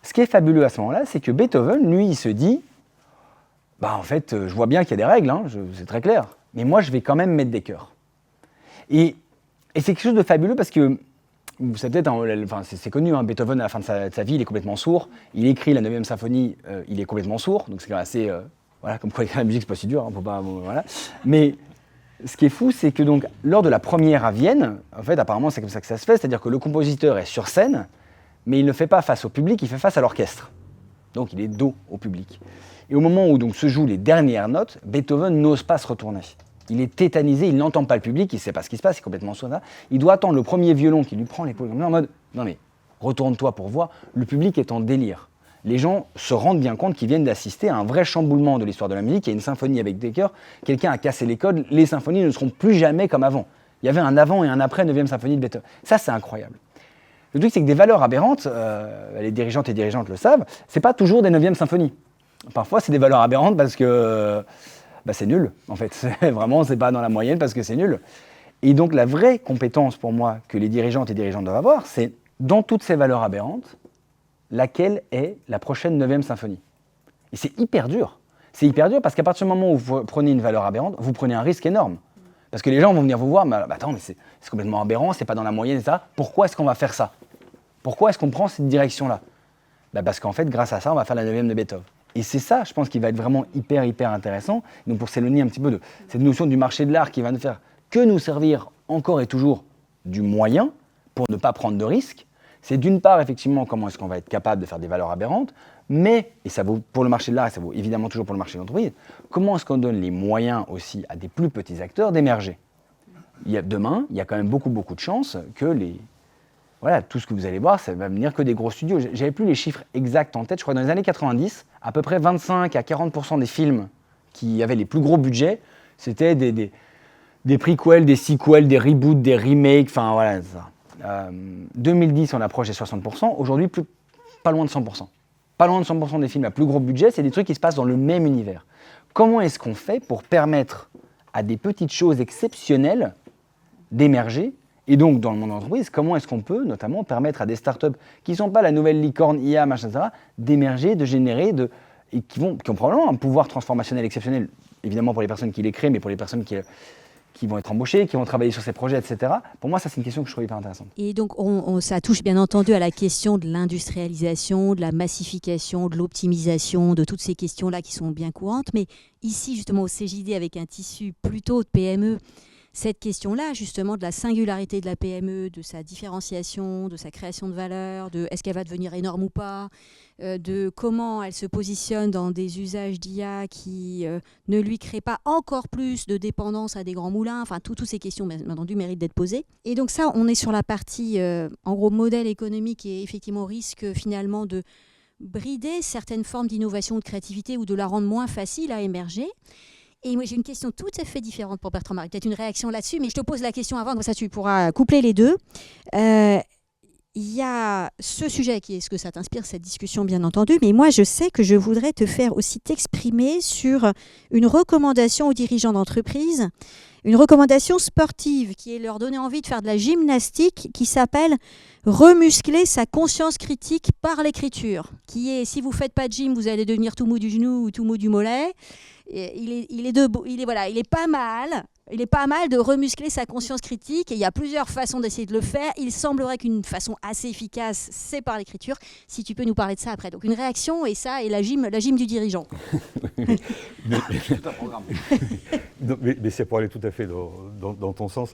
ce qui est fabuleux à ce moment-là, c'est que Beethoven, lui, il se dit... en fait, je vois bien qu'il y a des règles, c'est très clair, mais moi, je vais quand même mettre des chœurs. Et c'est quelque chose de fabuleux parce que, vous savez peut-être, c'est connu, Beethoven, à la fin de sa vie, il est complètement sourd. Il écrit la 9e symphonie, il est complètement sourd, donc c'est quand même assez... voilà, comme quoi écrire la musique, c'est pas si dur, faut pas... Voilà. Mais ce qui est fou, c'est que donc, lors de la première à Vienne, en fait, apparemment, c'est comme ça que ça se fait, c'est-à-dire que le compositeur est sur scène, mais il ne fait pas face au public, il fait face à l'orchestre. Donc il est dos au public. Et au moment où donc, se jouent les dernières notes, Beethoven n'ose pas se retourner. Il est tétanisé, il n'entend pas le public, il ne sait pas ce qui se passe, il est complètement sourd. Il doit attendre le premier violon qui lui prend l'épaule en mode « Non mais, retourne-toi pour voir ». Le public est en délire. Les gens se rendent bien compte qu'ils viennent d'assister à un vrai chamboulement de l'histoire de la musique. Il y a une symphonie avec des chœurs, quelqu'un a cassé les codes, les symphonies ne seront plus jamais comme avant. Il y avait un avant et un après 9e symphonie de Beethoven. Ça, c'est incroyable. Le truc, c'est que des valeurs aberrantes, les dirigeantes et dirigeantes le savent, c'est pas toujours des 9e symphonies. Parfois, c'est des valeurs aberrantes parce que c'est nul, en fait. Vraiment, c'est pas dans la moyenne parce que c'est nul. Et donc, la vraie compétence, pour moi, que les dirigeantes et dirigeants doivent avoir, c'est, dans toutes ces valeurs aberrantes, laquelle est la prochaine 9e symphonie. Et c'est hyper dur. C'est hyper dur parce qu'à partir du moment où vous prenez une valeur aberrante, vous prenez un risque énorme. Parce que les gens vont venir vous voir, mais attends, mais c'est complètement aberrant, c'est pas dans la moyenne, etc. Pourquoi est-ce qu'on va faire ça? Pourquoi est-ce qu'on prend cette direction-là? Parce qu'en fait, grâce à ça, on va faire la 9e de Beethoven. Et c'est ça, je pense, qui va être vraiment hyper intéressant. Donc pour s'éloigner un petit peu de cette notion du marché de l'art qui va ne faire que nous servir encore et toujours du moyen pour ne pas prendre de risques, c'est d'une part, effectivement, comment est-ce qu'on va être capable de faire des valeurs aberrantes, mais, et ça vaut pour le marché de l'art et ça vaut évidemment toujours pour le marché de l'entreprise, comment est-ce qu'on donne les moyens aussi à des plus petits acteurs d'émerger? Demain, il y a quand même beaucoup de chances que voilà, tout ce que vous allez voir, ça va venir que des gros studios. J'avais plus les chiffres exacts en tête. Je crois que dans les années 90, à peu près 25 à 40% des films qui avaient les plus gros budgets, c'était des prequels, des sequels, des reboots, des remakes, enfin voilà, ça. 2010, on approche des 60%. Aujourd'hui, pas loin de 100%. Pas loin de 100% des films à plus gros budget, c'est des trucs qui se passent dans le même univers. Comment est-ce qu'on fait pour permettre à des petites choses exceptionnelles d'émerger? Et donc, dans le monde de l'entreprise, comment est-ce qu'on peut, notamment, permettre à des startups qui ne sont pas la nouvelle licorne IA, machin, etc., d'émerger, de générer, et qui ont probablement un pouvoir transformationnel exceptionnel, évidemment pour les personnes qui les créent, mais pour les personnes qui vont être embauchées, qui vont travailler sur ces projets, etc. Pour moi, ça, c'est une question que je trouve hyper intéressante. Et donc, ça touche bien entendu à la question de l'industrialisation, de la massification, de l'optimisation, de toutes ces questions-là qui sont bien courantes. Mais ici, justement, au CJD, avec un tissu plutôt de PME, cette question-là, justement, de la singularité de la PME, de sa différenciation, de sa création de valeur, de est-ce qu'elle va devenir énorme ou pas, de comment elle se positionne dans des usages d'IA qui ne lui créent pas encore plus de dépendance à des grands moulins. Enfin, toutes ces questions, bien entendu, méritent d'être posées. Et donc ça, on est sur la partie, en gros, modèle économique et effectivement risque finalement de brider certaines formes d'innovation ou de créativité ou de la rendre moins facile à émerger. Et moi, j'ai une question tout à fait différente pour Bertrand-Marie. Peut-être une réaction là-dessus, mais je te pose la question avant, comme ça tu pourras coupler les deux. Il il y a ce sujet qui est ce que ça t'inspire, cette discussion bien entendu, mais moi je sais que je voudrais te faire aussi t'exprimer sur une recommandation aux dirigeants d'entreprise, une recommandation sportive qui est leur donner envie de faire de la gymnastique, qui s'appelle remuscler sa conscience critique par l'écriture, qui est si vous faites pas de gym, vous allez devenir tout mou du genou ou tout mou du mollet. Et il est pas mal. Il est pas mal de remuscler sa conscience critique et il y a plusieurs façons d'essayer de le faire. Il semblerait qu'une façon assez efficace, c'est par l'écriture. Si tu peux nous parler de ça après. Donc une réaction et ça et la gym du dirigeant. mais c'est pour aller tout à fait dans ton sens.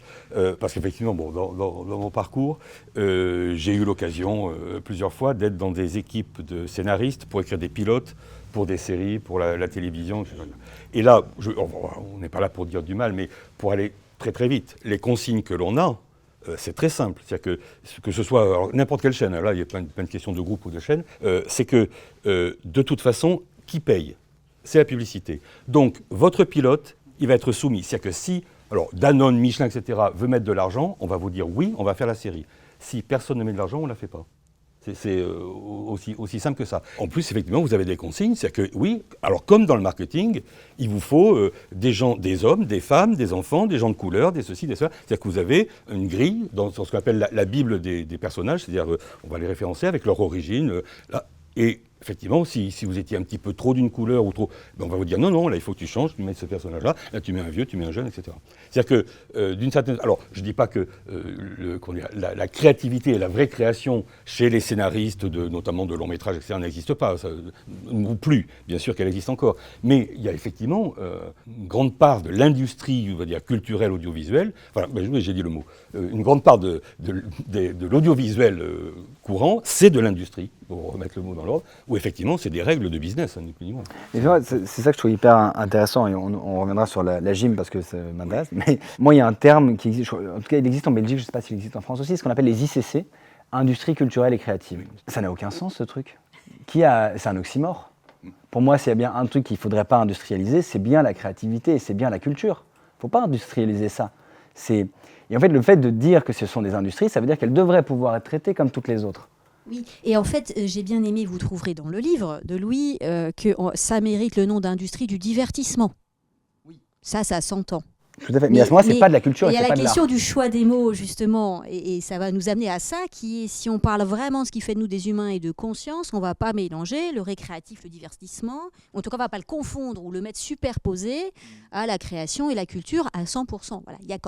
Parce qu'effectivement, dans mon parcours, j'ai eu l'occasion plusieurs fois d'être dans des équipes de scénaristes pour écrire des pilotes pour des séries, pour la télévision. Et là, on n'est pas là pour dire du mal, mais pour aller très très vite. Les consignes que l'on a, c'est très simple. C'est-à-dire que ce soit n'importe quelle chaîne, là il y a plein de questions de groupe ou de chaîne, c'est que de toute façon, qui paye ? C'est la publicité. Donc votre pilote, il va être soumis. C'est-à-dire que si Danone, Michelin, etc. veut mettre de l'argent, on va vous dire oui, on va faire la série. Si personne ne met de l'argent, on ne la fait pas. C'est aussi simple que ça. En plus, effectivement, vous avez des consignes. C'est-à-dire que, oui, alors comme dans le marketing, il vous faut des gens, des hommes, des femmes, des enfants, des gens de couleur, des ceci, des cela. C'est-à-dire que vous avez une grille dans ce qu'on appelle la Bible des personnages. C'est-à-dire on va les référencer avec leur origine. Et effectivement, si vous étiez un petit peu trop d'une couleur ou trop, on va vous dire non, là il faut que tu changes, tu mets ce personnage-là, là tu mets un vieux, tu mets un jeune, etc. C'est-à-dire que d'une certaine, alors je dis pas que la créativité et la vraie création chez les scénaristes, notamment de longs métrages, etc., n'existe pas, ou plus, bien sûr qu'elle existe encore, mais il y a effectivement une grande part de l'industrie, on va dire culturelle, audiovisuelle, voilà, j'ai dit le mot, une grande part de l'audiovisuel courant, c'est de l'industrie, pour remettre le mot dans l'ordre, où effectivement c'est des règles de business, ni plus ni moins. C'est ça que je trouve hyper intéressant, et on reviendra sur la gym parce que ça m'intéresse, mais moi il y a un terme qui existe, en tout cas il existe en Belgique, je ne sais pas s'il existe en France aussi, ce qu'on appelle les ICC, Industrie culturelle et créative. Ça n'a aucun sens ce truc. C'est un oxymore. Pour moi, s'il y a bien un truc qu'il ne faudrait pas industrialiser, c'est bien la créativité, c'est bien la culture. Il ne faut pas industrialiser ça. Et en fait, le fait de dire que ce sont des industries, ça veut dire qu'elles devraient pouvoir être traitées comme toutes les autres. Oui, et en fait, j'ai bien aimé, vous trouverez dans le livre de Louis, que ça mérite le nom d'industrie du divertissement. Oui. Ça s'entend. Tout à fait. Mais à ce moment-là, ce n'est pas de la culture et c'est pas de l'art. Il y a la question du choix des mots, justement, et ça va nous amener à ça, qui est, si on parle vraiment de ce qui fait de nous des humains et de conscience, on ne va pas mélanger le récréatif, le divertissement, en tout cas, on ne va pas le confondre ou le mettre superposé à la création et la culture à 100%. Voilà, il y a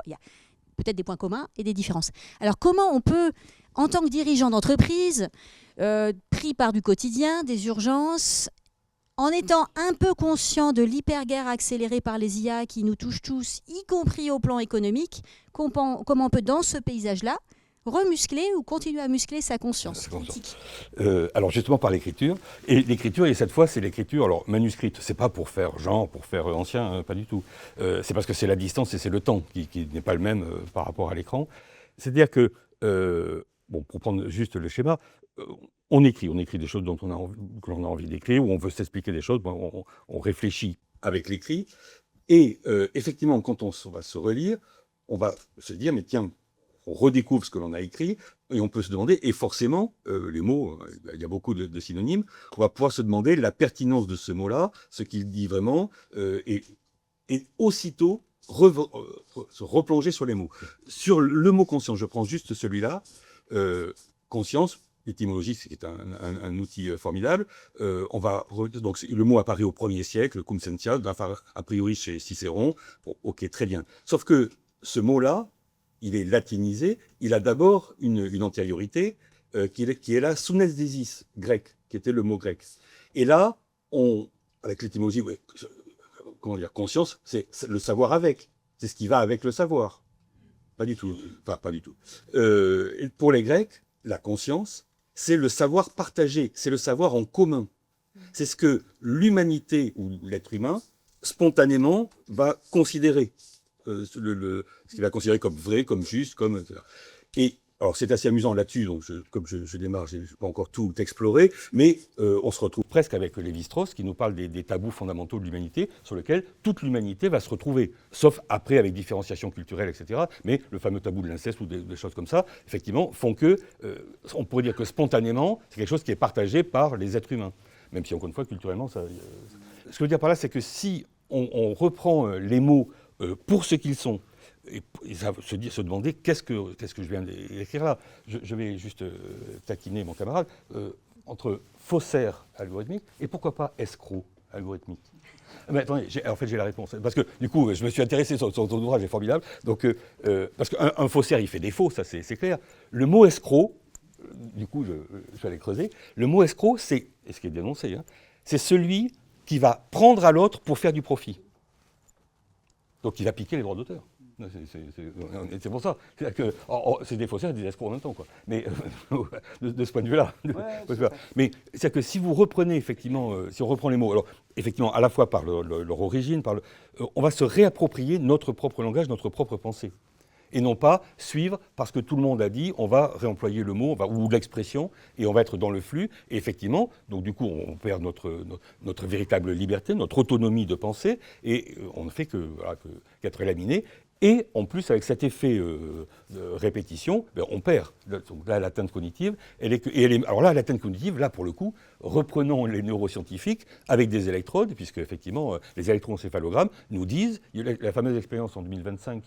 peut-être des points communs et des différences. Alors, comment on peut, en tant que dirigeant d'entreprise, pris par du quotidien, des urgences, en étant un peu conscient de l'hyperguerre accélérée par les IA qui nous touchent tous, y compris au plan économique, comment on peut, dans ce paysage-là, remuscler ou continuer à muscler sa conscience critique. Alors justement par l'écriture, et l'écriture, et cette fois c'est l'écriture alors manuscrite, c'est pas pour faire genre, pour faire ancien, pas du tout. C'est parce que c'est la distance et c'est le temps qui n'est pas le même par rapport à l'écran. C'est-à-dire que, pour prendre juste le schéma, on écrit des choses que l'on a envie d'écrire, ou on veut s'expliquer des choses, on réfléchit avec l'écrit, et effectivement quand on va se relire, on va se dire mais tiens, on redécouvre ce que l'on a écrit, et on peut se demander, et forcément, les mots, il y a beaucoup de synonymes, on va pouvoir se demander la pertinence de ce mot-là, ce qu'il dit vraiment, et aussitôt se replonger sur les mots. Sur le mot conscience, je prends juste celui-là, conscience, l'étymologie, c'est un outil formidable. Donc le mot apparaît au 1er siècle, conscientia, a priori chez Cicéron. Bon, ok, très bien. Sauf que ce mot-là, il est latinisé. Il a d'abord une antériorité qui est la sunesthésis grecque, qui était le mot grec. Et là, avec l'étymologie, conscience, c'est le savoir avec. C'est ce qui va avec le savoir. Pas du tout. Enfin, pas du tout. Pour les Grecs, la conscience, c'est le savoir partagé, c'est le savoir en commun. C'est ce que l'humanité ou l'être humain, spontanément, va considérer. Ce qu'il va considérer comme vrai, comme juste, comme... Et Alors c'est assez amusant là-dessus, donc comme je démarre, je n'ai pas encore tout exploré, mais on se retrouve presque avec Lévi-Strauss qui nous parle des tabous fondamentaux de l'humanité sur lesquels toute l'humanité va se retrouver, sauf après avec différenciation culturelle, etc. Mais le fameux tabou de l'inceste ou des choses comme ça, effectivement, font que, on pourrait dire que spontanément, c'est quelque chose qui est partagé par les êtres humains. Même si, encore une fois, culturellement, ça... Ce que je veux dire par là, c'est que si on reprend les mots pour ce qu'ils sont, et se demander qu'est-ce que je viens d'écrire là. Je vais juste taquiner mon camarade. Entre faussaire algorithmique et pourquoi pas escroc algorithmique. Mais attendez, en fait j'ai la réponse. Parce que du coup, je me suis intéressé sur ton ouvrage, c'est formidable. Donc, parce qu'un faussaire, il fait défaut, ça c'est clair. Le mot escroc, du coup, je vais aller creuser. Le mot escroc, c'est, et ce qui est dénoncé, hein, c'est celui qui va prendre à l'autre pour faire du profit. Donc il va piquer les droits d'auteur. C'est pour ça. C'est des faussaires et des escrocs en même temps, quoi. Mais de ce point de vue-là. Mais c'est que si vous reprenez effectivement, si on reprend les mots, alors effectivement à la fois par leur origine, on va se réapproprier notre propre langage, notre propre pensée. Et non pas suivre parce que tout le monde a dit, on va réemployer le mot ou l'expression et on va être dans le flux. Et effectivement, donc du coup, on perd notre véritable liberté, notre autonomie de pensée et on ne fait qu'être laminé. Et en plus, avec cet effet de répétition, on perd. Donc là, l'atteinte cognitive, alors là, l'atteinte cognitive, là, pour le coup, reprenons les neuroscientifiques avec des électrodes, puisque effectivement, les électroencéphalogrammes nous disent, la fameuse expérience en 2025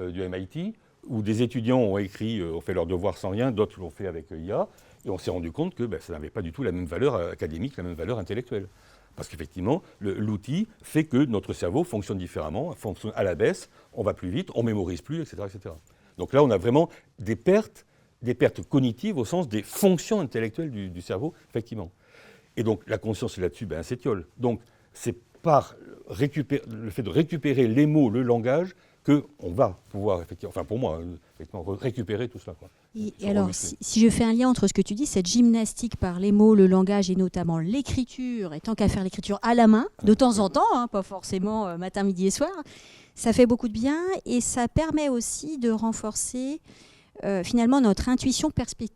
du MIT, où des étudiants ont fait leurs devoirs sans rien, d'autres l'ont fait avec IA, et on s'est rendu compte que ça n'avait pas du tout la même valeur académique, la même valeur intellectuelle. Parce qu'effectivement, l'outil fait que notre cerveau fonctionne différemment, fonctionne à la baisse, on va plus vite, on mémorise plus, etc., etc. Donc là, on a vraiment des pertes cognitives au sens des fonctions intellectuelles du cerveau, effectivement. Et donc la conscience là-dessus s'étiole. Donc c'est par le fait de récupérer les mots, le langage, qu'on va pouvoir, effectivement, enfin pour moi, effectivement, récupérer tout cela, quoi. Et alors, si je fais un lien entre ce que tu dis, cette gymnastique par les mots, le langage et notamment l'écriture, et tant qu'à faire l'écriture à la main, de temps en temps, hein, pas forcément matin, midi et soir, ça fait beaucoup de bien et ça permet aussi de renforcer finalement notre intuition perceptive.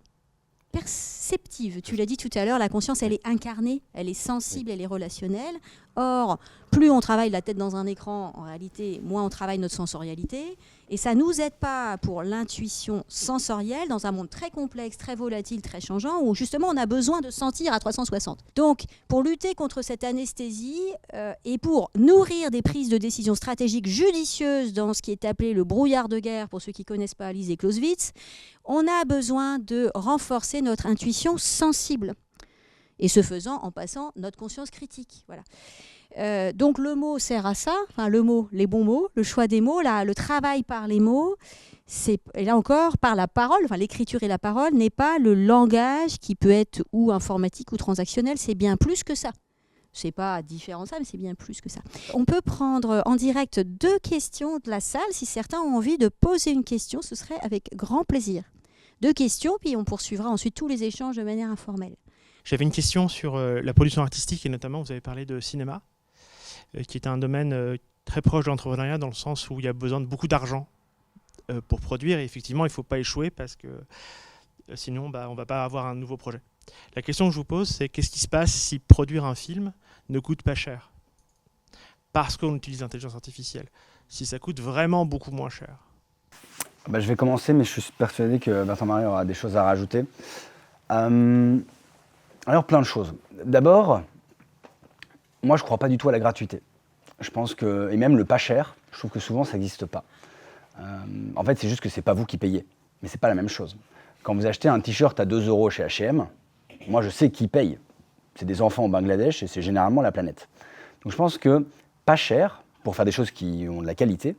Tu l'as dit tout à l'heure, la conscience, elle est incarnée, elle est sensible, elle est relationnelle. Or, plus on travaille la tête dans un écran, en réalité, moins on travaille notre sensorialité. Et ça ne nous aide pas pour l'intuition sensorielle dans un monde très complexe, très volatile, très changeant, où justement on a besoin de sentir à 360. Donc, pour lutter contre cette anesthésie et pour nourrir des prises de décision stratégiques judicieuses dans ce qui est appelé le brouillard de guerre, pour ceux qui ne connaissent pas, lisez Clausewitz, on a besoin de renforcer notre intuition sensible. Et ce faisant, en passant notre conscience critique. Voilà. Donc le mot sert à ça, enfin le mot, les bons mots, le choix des mots, là, le travail par les mots, et là encore, par la parole, enfin l'écriture et la parole n'est pas le langage qui peut être ou informatique ou transactionnel, c'est bien plus que ça. C'est pas différent de ça, mais c'est bien plus que ça. On peut prendre en direct 2 questions de la salle. Si certains ont envie de poser une question, ce serait avec grand plaisir. 2 questions, puis on poursuivra ensuite tous les échanges de manière informelle. J'avais une question sur la production artistique et notamment vous avez parlé de cinéma, qui est un domaine très proche de l'entrepreneuriat dans le sens où il y a besoin de beaucoup d'argent pour produire et effectivement il ne faut pas échouer parce que sinon on ne va pas avoir un nouveau projet. La question que je vous pose c'est qu'est-ce qui se passe si produire un film ne coûte pas cher parce qu'on utilise l'intelligence artificielle, si ça coûte vraiment beaucoup moins cher? Je vais commencer mais je suis persuadé que Bertrand-Marie aura des choses à rajouter. Alors, plein de choses. D'abord, moi, je ne crois pas du tout à la gratuité. Je pense que, et même le pas cher, je trouve que souvent, ça n'existe pas. En fait, c'est juste que ce n'est pas vous qui payez. Mais ce n'est pas la même chose. Quand vous achetez un t-shirt à 2 € chez H&M, moi, je sais qui paye. C'est des enfants au Bangladesh et c'est généralement la planète. Donc, je pense que pas cher, pour faire des choses qui ont de la qualité,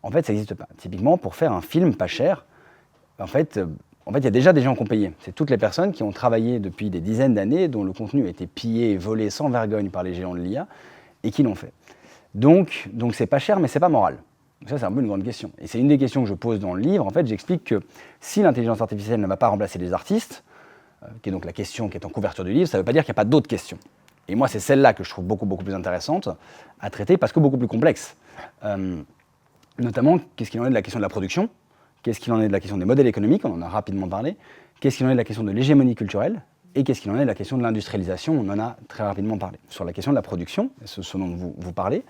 en fait, ça n'existe pas. Typiquement, pour faire un film pas cher, en fait, il y a déjà des gens qui ont payé. C'est toutes les personnes qui ont travaillé depuis des dizaines d'années, dont le contenu a été pillé et volé sans vergogne par les géants de l'IA, et qui l'ont fait. Donc c'est pas cher, mais c'est pas moral. Donc ça, c'est un peu une grande question. Et c'est une des questions que je pose dans le livre. En fait, j'explique que si l'intelligence artificielle ne va pas remplacer les artistes, qui est donc la question qui est en couverture du livre, ça ne veut pas dire qu'il n'y a pas d'autres questions. Et moi, c'est celle-là que je trouve beaucoup plus intéressante à traiter, parce que beaucoup plus complexe. Notamment, qu'est-ce qu'il en est de la question de la production, qu'est-ce qu'il en est de la question des modèles économiques, on en a rapidement parlé, qu'est-ce qu'il en est de la question de l'hégémonie culturelle, et qu'est-ce qu'il en est de la question de l'industrialisation, on en a très rapidement parlé. Sur la question de la production, ce dont vous parlez,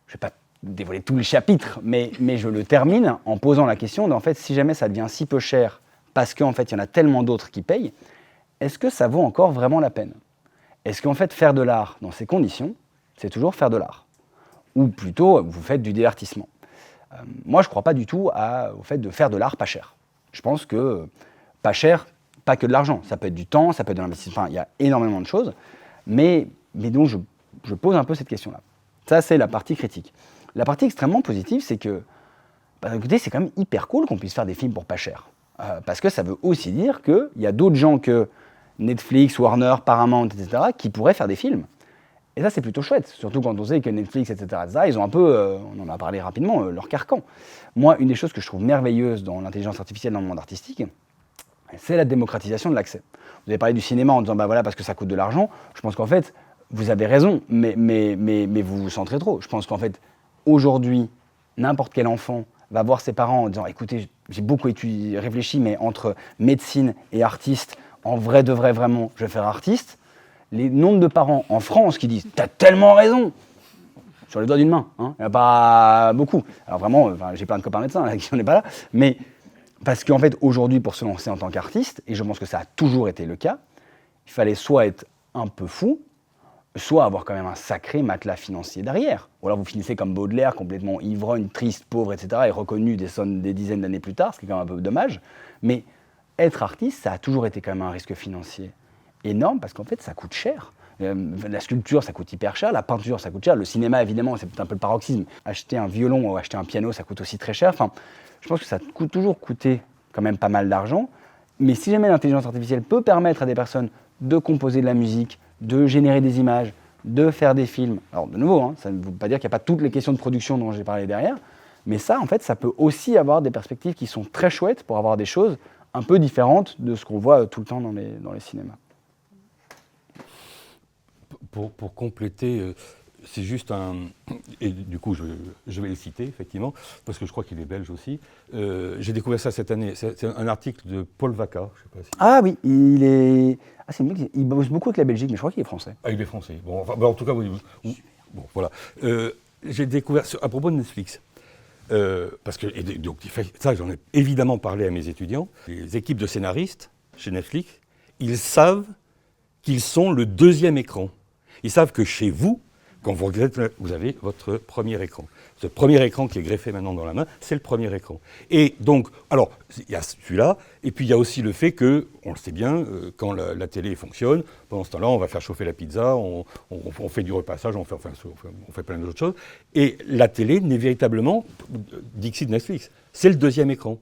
je ne vais pas dévoiler tout le chapitre, mais je le termine en posant la question en fait, si jamais ça devient si peu cher, parce qu'en fait, il y en a tellement d'autres qui payent, est-ce que ça vaut encore vraiment la peine? Est-ce qu'en fait, faire de l'art dans ces conditions, c'est toujours faire de l'art? Ou plutôt, vous faites du divertissement? Moi, je ne crois pas du tout au fait de faire de l'art pas cher. Je pense que pas cher, pas que de l'argent. Ça peut être du temps, ça peut être de l'investissement, enfin, il y a énormément de choses. Mais donc, je pose un peu cette question-là. Ça, c'est la partie critique. La partie extrêmement positive, c'est que, écoutez, c'est quand même hyper cool qu'on puisse faire des films pour pas cher. Parce que ça veut aussi dire qu'il y a d'autres gens que Netflix, Warner, Paramount, etc., qui pourraient faire des films. Et ça, c'est plutôt chouette, surtout quand on sait que Netflix, etc., ils ont un peu, on en a parlé rapidement, leur carcan. Moi, une des choses que je trouve merveilleuse dans l'intelligence artificielle dans le monde artistique, c'est la démocratisation de l'accès. Vous avez parlé du cinéma en disant, voilà, parce que ça coûte de l'argent. Je pense qu'en fait, vous avez raison, mais vous vous centrez trop. Je pense qu'en fait, aujourd'hui, n'importe quel enfant va voir ses parents en disant, écoutez, j'ai beaucoup réfléchi, mais entre médecine et artiste, en vrai de vrai, vraiment, je vais faire artiste. Les nombres de parents en France qui disent « T'as tellement raison !» sur les doigts d'une main, hein. Il n'y en a pas beaucoup. Alors vraiment, j'ai plein de copains médecins là, qui n'en est pas là, mais parce qu'en fait, aujourd'hui, pour se lancer en tant qu'artiste, et je pense que ça a toujours été le cas, il fallait soit être un peu fou, soit avoir quand même un sacré matelas financier derrière. Ou alors vous finissez comme Baudelaire, complètement ivrogne, triste, pauvre, etc., et reconnu des dizaines d'années plus tard, ce qui est quand même un peu dommage. Mais être artiste, ça a toujours été quand même un risque financier énorme, parce qu'en fait, ça coûte cher. La sculpture, ça coûte hyper cher, la peinture, ça coûte cher, le cinéma, évidemment, c'est peut-être un peu le paroxysme. Acheter un violon ou acheter un piano, ça coûte aussi très cher. Enfin, je pense que ça a toujours coûté quand même pas mal d'argent. Mais si jamais l'intelligence artificielle peut permettre à des personnes de composer de la musique, de générer des images, de faire des films, alors de nouveau, hein, ça ne veut pas dire qu'il n'y a pas toutes les questions de production dont j'ai parlé derrière, mais ça, en fait, ça peut aussi avoir des perspectives qui sont très chouettes pour avoir des choses un peu différentes de ce qu'on voit tout le temps dans les cinémas. Pour compléter, c'est juste un... Et du coup, je vais le citer, effectivement, parce que je crois qu'il est belge aussi. J'ai découvert ça cette année. C'est un article de Paul Vaca. Je sais pas si... Ah oui, il est... Ah, c'est il bosse beaucoup avec la Belgique, mais je crois qu'il est français. Ah, il est français. Bon, enfin, en tout cas, oui. Bon, voilà. J'ai découvert, à propos de Netflix, parce que donc, ça, j'en ai évidemment parlé à mes étudiants, les équipes de scénaristes chez Netflix, ils savent qu'ils sont le deuxième écran. Ils savent que chez vous, quand vous avez votre premier écran. Ce premier écran qui est greffé maintenant dans la main, c'est le premier écran. Et donc, alors, il y a celui-là, et puis il y a aussi le fait que, on le sait bien, quand la télé fonctionne, pendant ce temps-là, on va faire chauffer la pizza, on fait du repassage, on fait plein d'autres choses. Et la télé n'est véritablement, dixit Netflix, c'est le deuxième écran.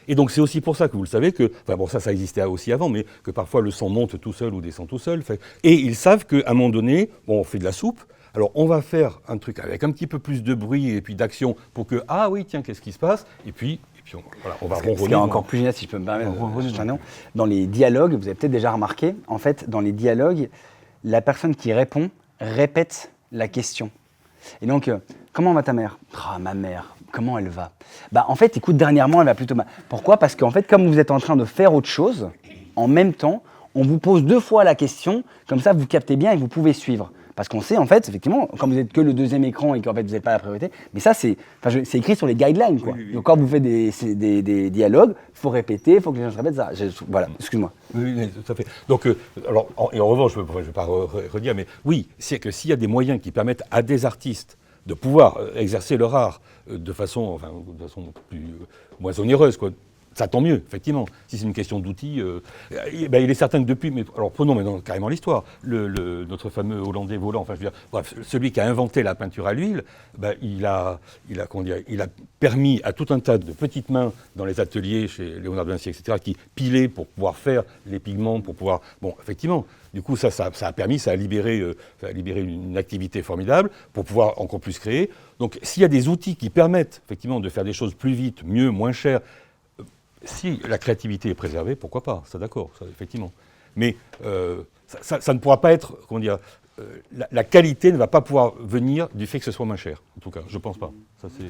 Et donc c'est aussi pour ça que vous le savez que, enfin bon ça existait aussi avant, mais que parfois le son monte tout seul ou descend tout seul. Et ils savent qu'à un moment donné, bon, on fait de la soupe, alors on va faire un truc avec un petit peu plus de bruit et puis d'action pour que, ah oui tiens, qu'est-ce qui se passe? Et puis on va ronronner. Ce qui est encore plus génial, si je peux me permettre, dans les dialogues, vous avez peut-être déjà remarqué, en fait, dans les dialogues, la personne qui répond répète la question. Et donc, comment va ta mère? Ah, ma mère, comment elle va? Bah, en fait, écoute, dernièrement, elle va plutôt mal. Pourquoi? Parce qu'en fait, comme vous êtes en train de faire autre chose, en même temps, on vous pose 2 fois la question, comme ça, vous captez bien et vous pouvez suivre. Parce qu'on sait, en fait, effectivement, comme vous n'êtes que le deuxième écran et qu'en fait, vous n'êtes pas la priorité, mais ça, c'est écrit sur les guidelines, quoi. Oui. Donc, quand vous faites des dialogues, il faut répéter, il faut que les gens se répètent ça. Voilà, excuse-moi. Oui, tout à fait. Donc, alors, et en revanche, je ne vais pas redire, mais oui, c'est que s'il y a des moyens qui permettent à des artistes de pouvoir exercer leur art de façon moins onéreuse, quoi. Ça tant mieux, effectivement. Si c'est une question d'outils, il est certain que depuis, mais alors prenons maintenant carrément l'histoire, notre fameux Hollandais volant, enfin je veux dire, bref, celui qui a inventé la peinture à l'huile, il a permis à tout un tas de petites mains dans les ateliers chez Léonard de Vinci, etc., qui pilaient pour pouvoir faire les pigments, pour pouvoir, bon, effectivement. Du coup, ça a libéré une activité formidable pour pouvoir encore plus créer. Donc, s'il y a des outils qui permettent effectivement de faire des choses plus vite, mieux, moins cher, si la créativité est préservée, pourquoi pas? Ça, d'accord, ça, effectivement. Mais ça ne pourra pas être, comment dire, la qualité ne va pas pouvoir venir du fait que ce soit moins cher. En tout cas, je ne pense pas. Ça, c'est...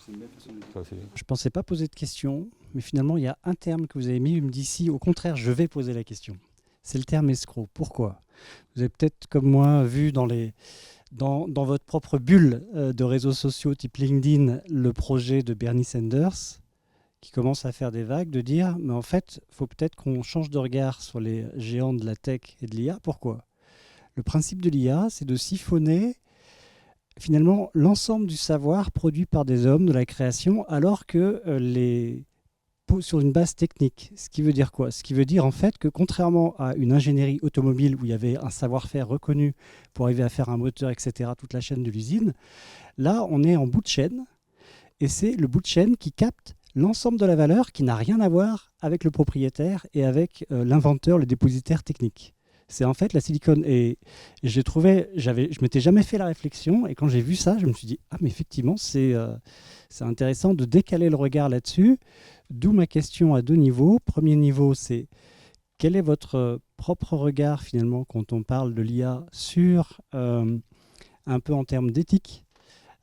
Je ne pensais pas poser de questions, mais finalement, il y a un terme que vous avez mis, il me dit si, au contraire, je vais poser la question. C'est le terme escroc. Pourquoi ? Vous avez peut-être, comme moi, vu dans votre propre bulle de réseaux sociaux type LinkedIn, le projet de Bernie Sanders, qui commence à faire des vagues, de dire, mais en fait, il faut peut-être qu'on change de regard sur les géants de la tech et de l'IA. Pourquoi ? Le principe de l'IA, c'est de siphonner finalement l'ensemble du savoir produit par des hommes, de la création, alors que sur une base technique. Ce qui veut dire quoi ? Ce qui veut dire en fait que contrairement à une ingénierie automobile où il y avait un savoir-faire reconnu pour arriver à faire un moteur, etc., toute la chaîne de l'usine, là on est en bout de chaîne et c'est le bout de chaîne qui capte l'ensemble de la valeur qui n'a rien à voir avec le propriétaire et avec l'inventeur, le dépositaire technique. C'est en fait la silicone. Et je m'étais jamais fait la réflexion. Et quand j'ai vu ça, je me suis dit, ah mais effectivement, c'est intéressant de décaler le regard là-dessus. D'où ma question à 2 niveaux. Premier niveau, c'est quel est votre propre regard finalement quand on parle de l'IA sur un peu en termes d'éthique.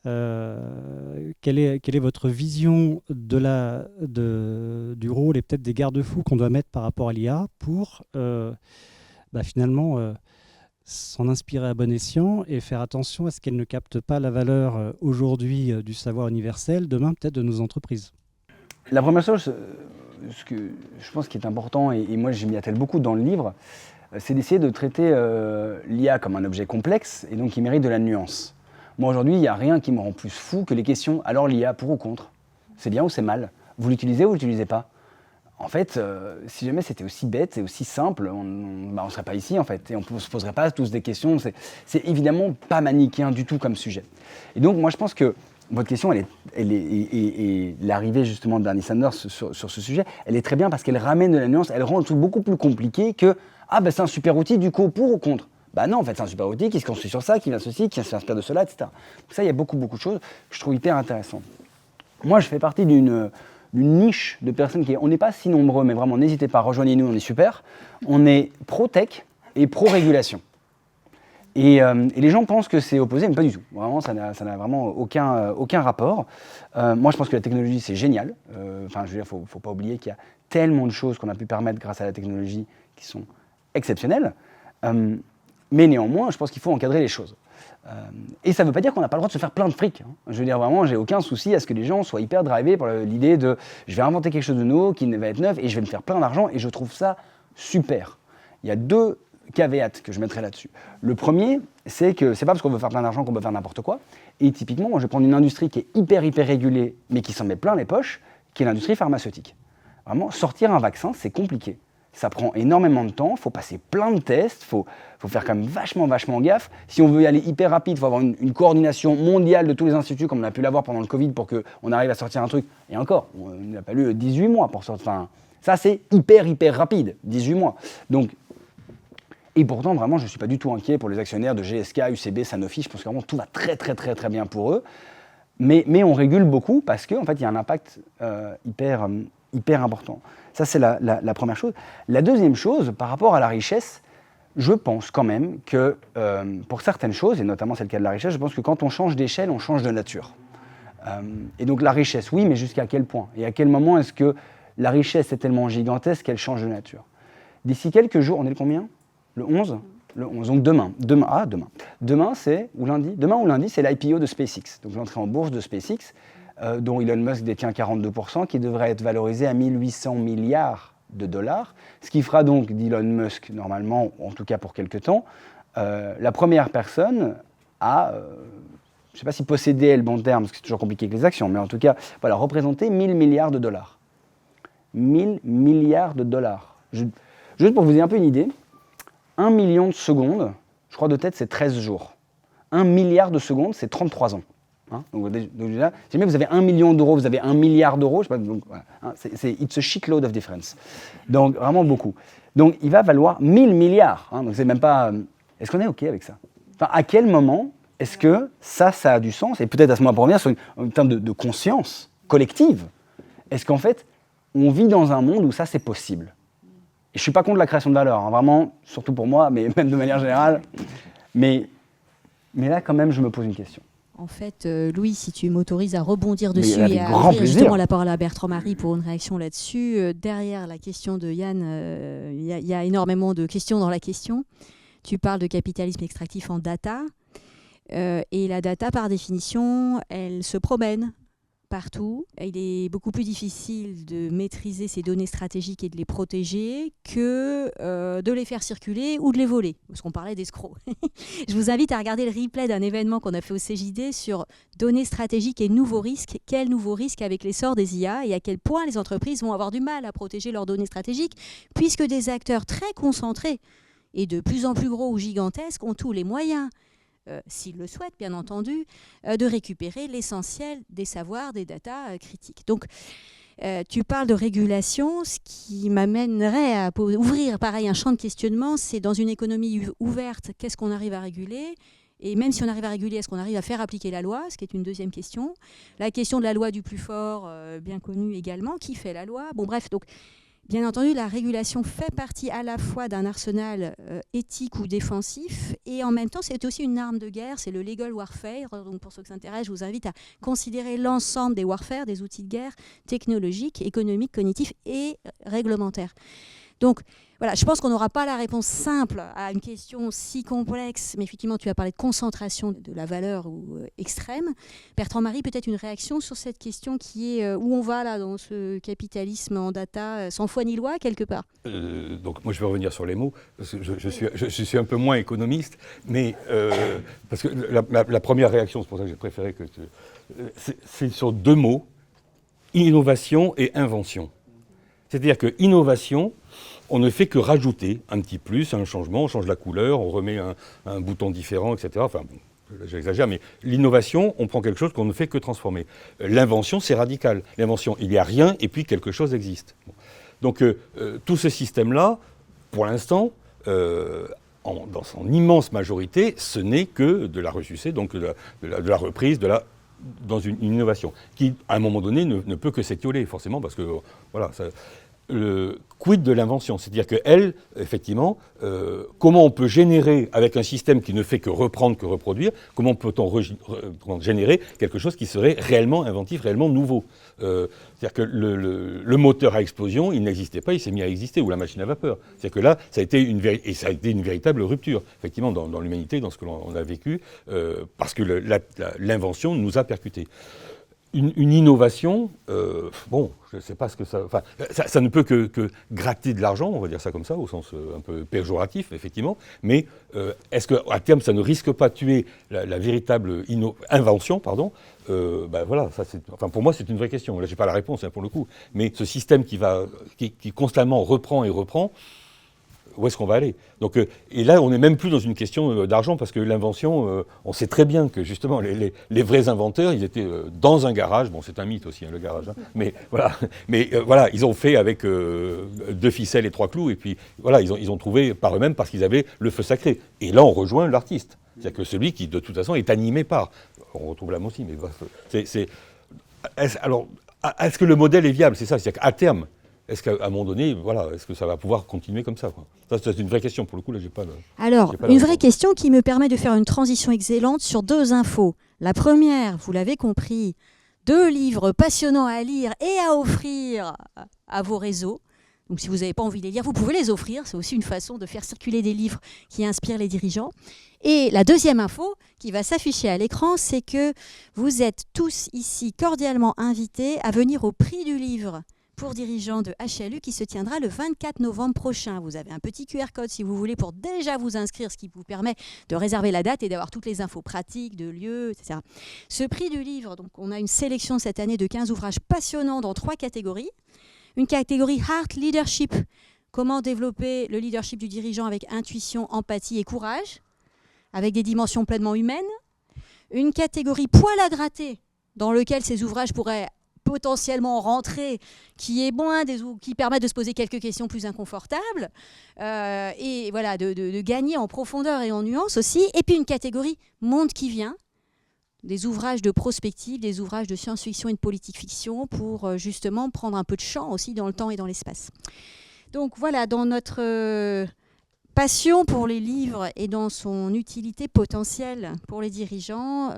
Quelle est votre vision du rôle et peut-être des garde-fous qu'on doit mettre par rapport à l'IA pour finalement s'en inspirer à bon escient et faire attention à ce qu'elle ne capte pas la valeur aujourd'hui du savoir universel, demain peut-être de nos entreprises. La première chose, ce que je pense qui est important, et moi je m'y attelle beaucoup dans le livre, c'est d'essayer de traiter l'IA comme un objet complexe et donc qui mérite de la nuance. Moi aujourd'hui, il n'y a rien qui me rend plus fou que les questions « alors l'IA, pour ou contre ? C'est bien ou c'est mal ? Vous l'utilisez ou vous ne l'utilisez pas ?» En fait, si jamais c'était aussi bête et aussi simple, on ne serait pas ici en fait, et on ne se poserait pas tous des questions. C'est évidemment pas manichéen du tout comme sujet. Et donc moi je pense que votre question, et l'arrivée justement de Bernie Sanders sur ce sujet, elle est très bien parce qu'elle ramène de la nuance, elle rend le truc beaucoup plus compliqué que « ah ben c'est un super outil, du coup pour ou contre ?» Bah non, en fait c'est un super outil qui se construit sur ça, qui vient de ceci, qui s'inspire de cela, etc. Donc ça, il y a beaucoup de choses que je trouve hyper intéressantes. Moi je fais partie d'une niche de personnes on n'est pas si nombreux, mais vraiment n'hésitez pas, rejoignez-nous, on est super. On est pro-tech et pro-régulation. Et les gens pensent que c'est opposé, mais pas du tout. Vraiment, ça n'a vraiment aucun rapport. Moi, je pense que la technologie, c'est génial. Je veux dire, faut pas oublier qu'il y a tellement de choses qu'on a pu permettre grâce à la technologie qui sont exceptionnelles. Mais néanmoins, je pense qu'il faut encadrer les choses. Et ça ne veut pas dire qu'on n'a pas le droit de se faire plein de fric. Je veux dire, vraiment, j'ai aucun souci à ce que les gens soient hyper drivés par l'idée de je vais inventer quelque chose de nouveau qui va être neuf et je vais me faire plein d'argent et je trouve ça super. Il y a 2 caveats que je mettrai là-dessus. Le premier, c'est que c'est pas parce qu'on veut faire plein d'argent qu'on peut faire n'importe quoi. Et typiquement, moi, je vais prendre une industrie qui est hyper régulée, mais qui s'en met plein les poches, qui est l'industrie pharmaceutique. Vraiment, sortir un vaccin, c'est compliqué. Ça prend énormément de temps, il faut passer plein de tests, il faut faire quand même vachement gaffe. Si on veut y aller hyper rapide, il faut avoir une coordination mondiale de tous les instituts, comme on a pu l'avoir pendant le Covid, pour qu'on arrive à sortir un truc. Et encore, il n'a pas eu 18 mois pour sortir. Enfin, ça, c'est hyper rapide, 18 mois. Donc, et pourtant, vraiment, je ne suis pas du tout inquiet pour les actionnaires de GSK, UCB, Sanofi. Je pense que vraiment tout va très bien pour eux. Mais on régule beaucoup parce qu'en fait, il y a un impact hyper important. Ça, c'est la première chose. La deuxième chose, par rapport à la richesse, je pense quand même que pour certaines choses, et notamment c'est le cas de la richesse, je pense que quand on change d'échelle, on change de nature. Et donc la richesse, oui, mais jusqu'à quel point ? Et à quel moment est-ce que la richesse est tellement gigantesque qu'elle change de nature ? D'ici quelques jours, on est le combien ? Le 11 ? Le 11, donc demain. Demain, ou lundi, c'est l'IPO de SpaceX, donc l'entrée en bourse de SpaceX, dont Elon Musk détient 42%, qui devrait être valorisé à 1800 milliards de dollars, ce qui fera donc d'Elon Musk, normalement, en tout cas pour quelques temps, la première personne à, je ne sais pas si posséder est le bon terme, parce que c'est toujours compliqué avec les actions, mais en tout cas, voilà, représenter 1000 milliards de dollars. 1000 milliards de dollars. Juste pour vous ayez un peu une idée, 1 million de secondes, je crois de tête, c'est 13 jours. 1 milliard de secondes, c'est 33 ans. Donc déjà, si jamais vous avez 1 million d'euros, vous avez 1 milliard d'euros, je sais pas, donc, voilà, it's a shitload of difference. Donc vraiment beaucoup. Donc il va valoir 1000 milliards. Donc c'est même pas. Est-ce qu'on est OK avec ça ? Enfin, à quel moment est-ce que ça a du sens ? Et peut-être à ce moment pour revenir sur une terme de conscience collective. Est-ce qu'en fait, on vit dans un monde où ça c'est possible ? Et je suis pas contre la création de valeur, vraiment, surtout pour moi, mais même de manière générale. Mais là, quand même, je me pose une question. En fait, Louis, si tu m'autorises à rebondir Mais dessus avec et à grand ouvrir plaisir. justement la parole à Bertrand-Marie pour une réaction là-dessus, derrière la question de Yann, il y a énormément de questions dans la question. Tu parles de capitalisme extractif en data. Et la data, par définition, elle se promène partout. Il est beaucoup plus difficile de maîtriser ces données stratégiques et de les protéger que de les faire circuler ou de les voler, parce qu'on parlait d'escrocs. Je vous invite à regarder le replay d'un événement qu'on a fait au CJD sur données stratégiques et nouveaux risques. Quels nouveaux risques avec l'essor des IA et à quel point les entreprises vont avoir du mal à protéger leurs données stratégiques, puisque des acteurs très concentrés et de plus en plus gros ou gigantesques ont tous les moyens, s'ils le souhaitent bien entendu, de récupérer l'essentiel des savoirs, des datas critiques. Donc, tu parles de régulation, ce qui m'amènerait à ouvrir pareil un champ de questionnement, c'est dans une économie ouverte, qu'est-ce qu'on arrive à réguler ? Et même si on arrive à réguler, est-ce qu'on arrive à faire appliquer la loi ? Ce qui est une deuxième question. La question de la loi du plus fort, bien connue également, qui fait la loi ? Bon bref, donc bien entendu, la régulation fait partie à la fois d'un arsenal éthique ou défensif, et en même temps, c'est aussi une arme de guerre, c'est le legal warfare. Donc, pour ceux qui s'intéressent, je vous invite à considérer l'ensemble des warfare, des outils de guerre technologiques, économiques, cognitifs et réglementaires. Donc, voilà, je pense qu'on n'aura pas la réponse simple à une question si complexe, mais effectivement, tu as parlé de concentration de la valeur extrême. Bertrand-Marie, peut-être une réaction sur cette question qui est où on va là dans ce capitalisme en data, sans foi ni loi, quelque part. Donc moi je vais revenir sur les mots, parce que je suis un peu moins économiste, mais parce que la première réaction, c'est pour ça que j'ai préféré que c'est sur deux mots, innovation et invention. C'est-à-dire que innovation, on ne fait que rajouter un petit plus, un changement, on change la couleur, on remet un bouton différent, etc. Enfin, j'exagère, mais l'innovation, on prend quelque chose qu'on ne fait que transformer. L'invention, c'est radical. L'invention, il n'y a rien et puis quelque chose existe. Donc tout ce système-là, pour l'instant, dans son immense majorité, ce n'est que de la ressucée, donc de la reprise, dans une innovation, qui, à un moment donné, ne peut que s'étioler, forcément, parce que, voilà, quid de l'invention ? C'est-à-dire qu'elle, effectivement, comment on peut générer, avec un système qui ne fait que reprendre, que reproduire, comment peut-on générer quelque chose qui serait réellement inventif, réellement nouveau ? C'est-à-dire que le moteur à explosion, il n'existait pas, il s'est mis à exister, ou la machine à vapeur. C'est-à-dire que là, ça a été une véritable rupture, effectivement, dans l'humanité, dans ce que l'on a vécu, parce que l'invention nous a percutés. Une innovation, bon, je ne sais pas ce que ça... Enfin, ça ne peut que gratter de l'argent, on va dire ça comme ça, au sens un peu péjoratif, effectivement, mais est-ce qu'à terme, ça ne risque pas de tuer la véritable invention, pardon voilà, enfin, pour moi, c'est une vraie question. Là, je n'ai pas la réponse, hein, pour le coup. Mais ce système qui constamment reprend et reprend, où est-ce qu'on va aller ? Donc, et là, on n'est même plus dans une question d'argent, parce que l'invention, on sait très bien que justement, les vrais inventeurs, ils étaient dans un garage. Bon, c'est un mythe aussi, hein, le garage. Hein, mais voilà, ils ont fait avec 2 ficelles et 3 clous, et puis voilà, ils ont trouvé par eux-mêmes parce qu'ils avaient le feu sacré. Et là, on rejoint l'artiste. C'est-à-dire que celui qui, de toute façon, est animé par... On retrouve l'âme aussi, mais bref. Alors, est-ce que le modèle est viable ? C'est ça, c'est-à-dire qu'à terme, est-ce qu'à un moment donné, voilà, est-ce que ça va pouvoir continuer comme ça, quoi ? Ça, c'est une vraie question. Pour le coup, là, j'ai pas le... Alors, une vraie question qui me permet de faire une transition excellente sur 2 infos. La première, vous l'avez compris, 2 livres passionnants à lire et à offrir à vos réseaux. Donc, si vous n'avez pas envie de les lire, vous pouvez les offrir. C'est aussi une façon de faire circuler des livres qui inspirent les dirigeants. Et la deuxième info qui va s'afficher à l'écran, c'est que vous êtes tous ici cordialement invités à venir au prix du livre pour dirigeants de HLU qui se tiendra le 24 novembre prochain. Vous avez un petit QR code si vous voulez pour déjà vous inscrire, ce qui vous permet de réserver la date et d'avoir toutes les infos pratiques, de lieux, etc. Ce prix du livre, donc on a une sélection cette année de 15 ouvrages passionnants dans 3 catégories. Une catégorie Heart Leadership, comment développer le leadership du dirigeant avec intuition, empathie et courage, avec des dimensions pleinement humaines. Une catégorie Poil à gratter, dans lequel ces ouvrages pourraient potentiellement rentrer, qui permet de se poser quelques questions plus inconfortables, et voilà, de gagner en profondeur et en nuance aussi. Et puis une catégorie Monde qui vient, des ouvrages de prospective, des ouvrages de science-fiction et de politique-fiction pour justement prendre un peu de champ aussi dans le temps et dans l'espace. Donc voilà, dans notre passion pour les livres et dans son utilité potentielle pour les dirigeants,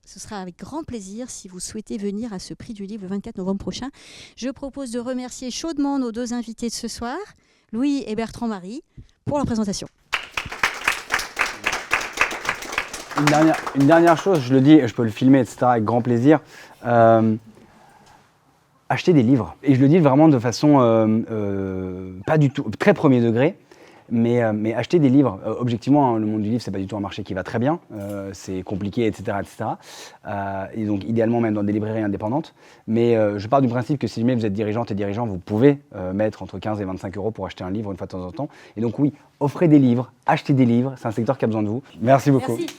ce sera avec grand plaisir si vous souhaitez venir à ce prix du livre le 24 novembre prochain. Je propose de remercier chaudement nos 2 invités de ce soir, Louis et Bertrand-Marie, pour leur présentation. Une dernière chose, je le dis, je peux le filmer, etc., avec grand plaisir. Achetez des livres. Et je le dis vraiment de façon pas du tout, très premier degré, mais achetez des livres. Objectivement, hein, le monde du livre, c'est pas du tout un marché qui va très bien. C'est compliqué, etc., etc. Et donc, idéalement, même dans des librairies indépendantes. Mais je pars du principe que si jamais vous êtes dirigeante et dirigeant, vous pouvez mettre entre 15 et 25 € pour acheter un livre une fois de temps en temps. Et donc, oui, offrez des livres, achetez des livres. C'est un secteur qui a besoin de vous. Merci beaucoup. Merci.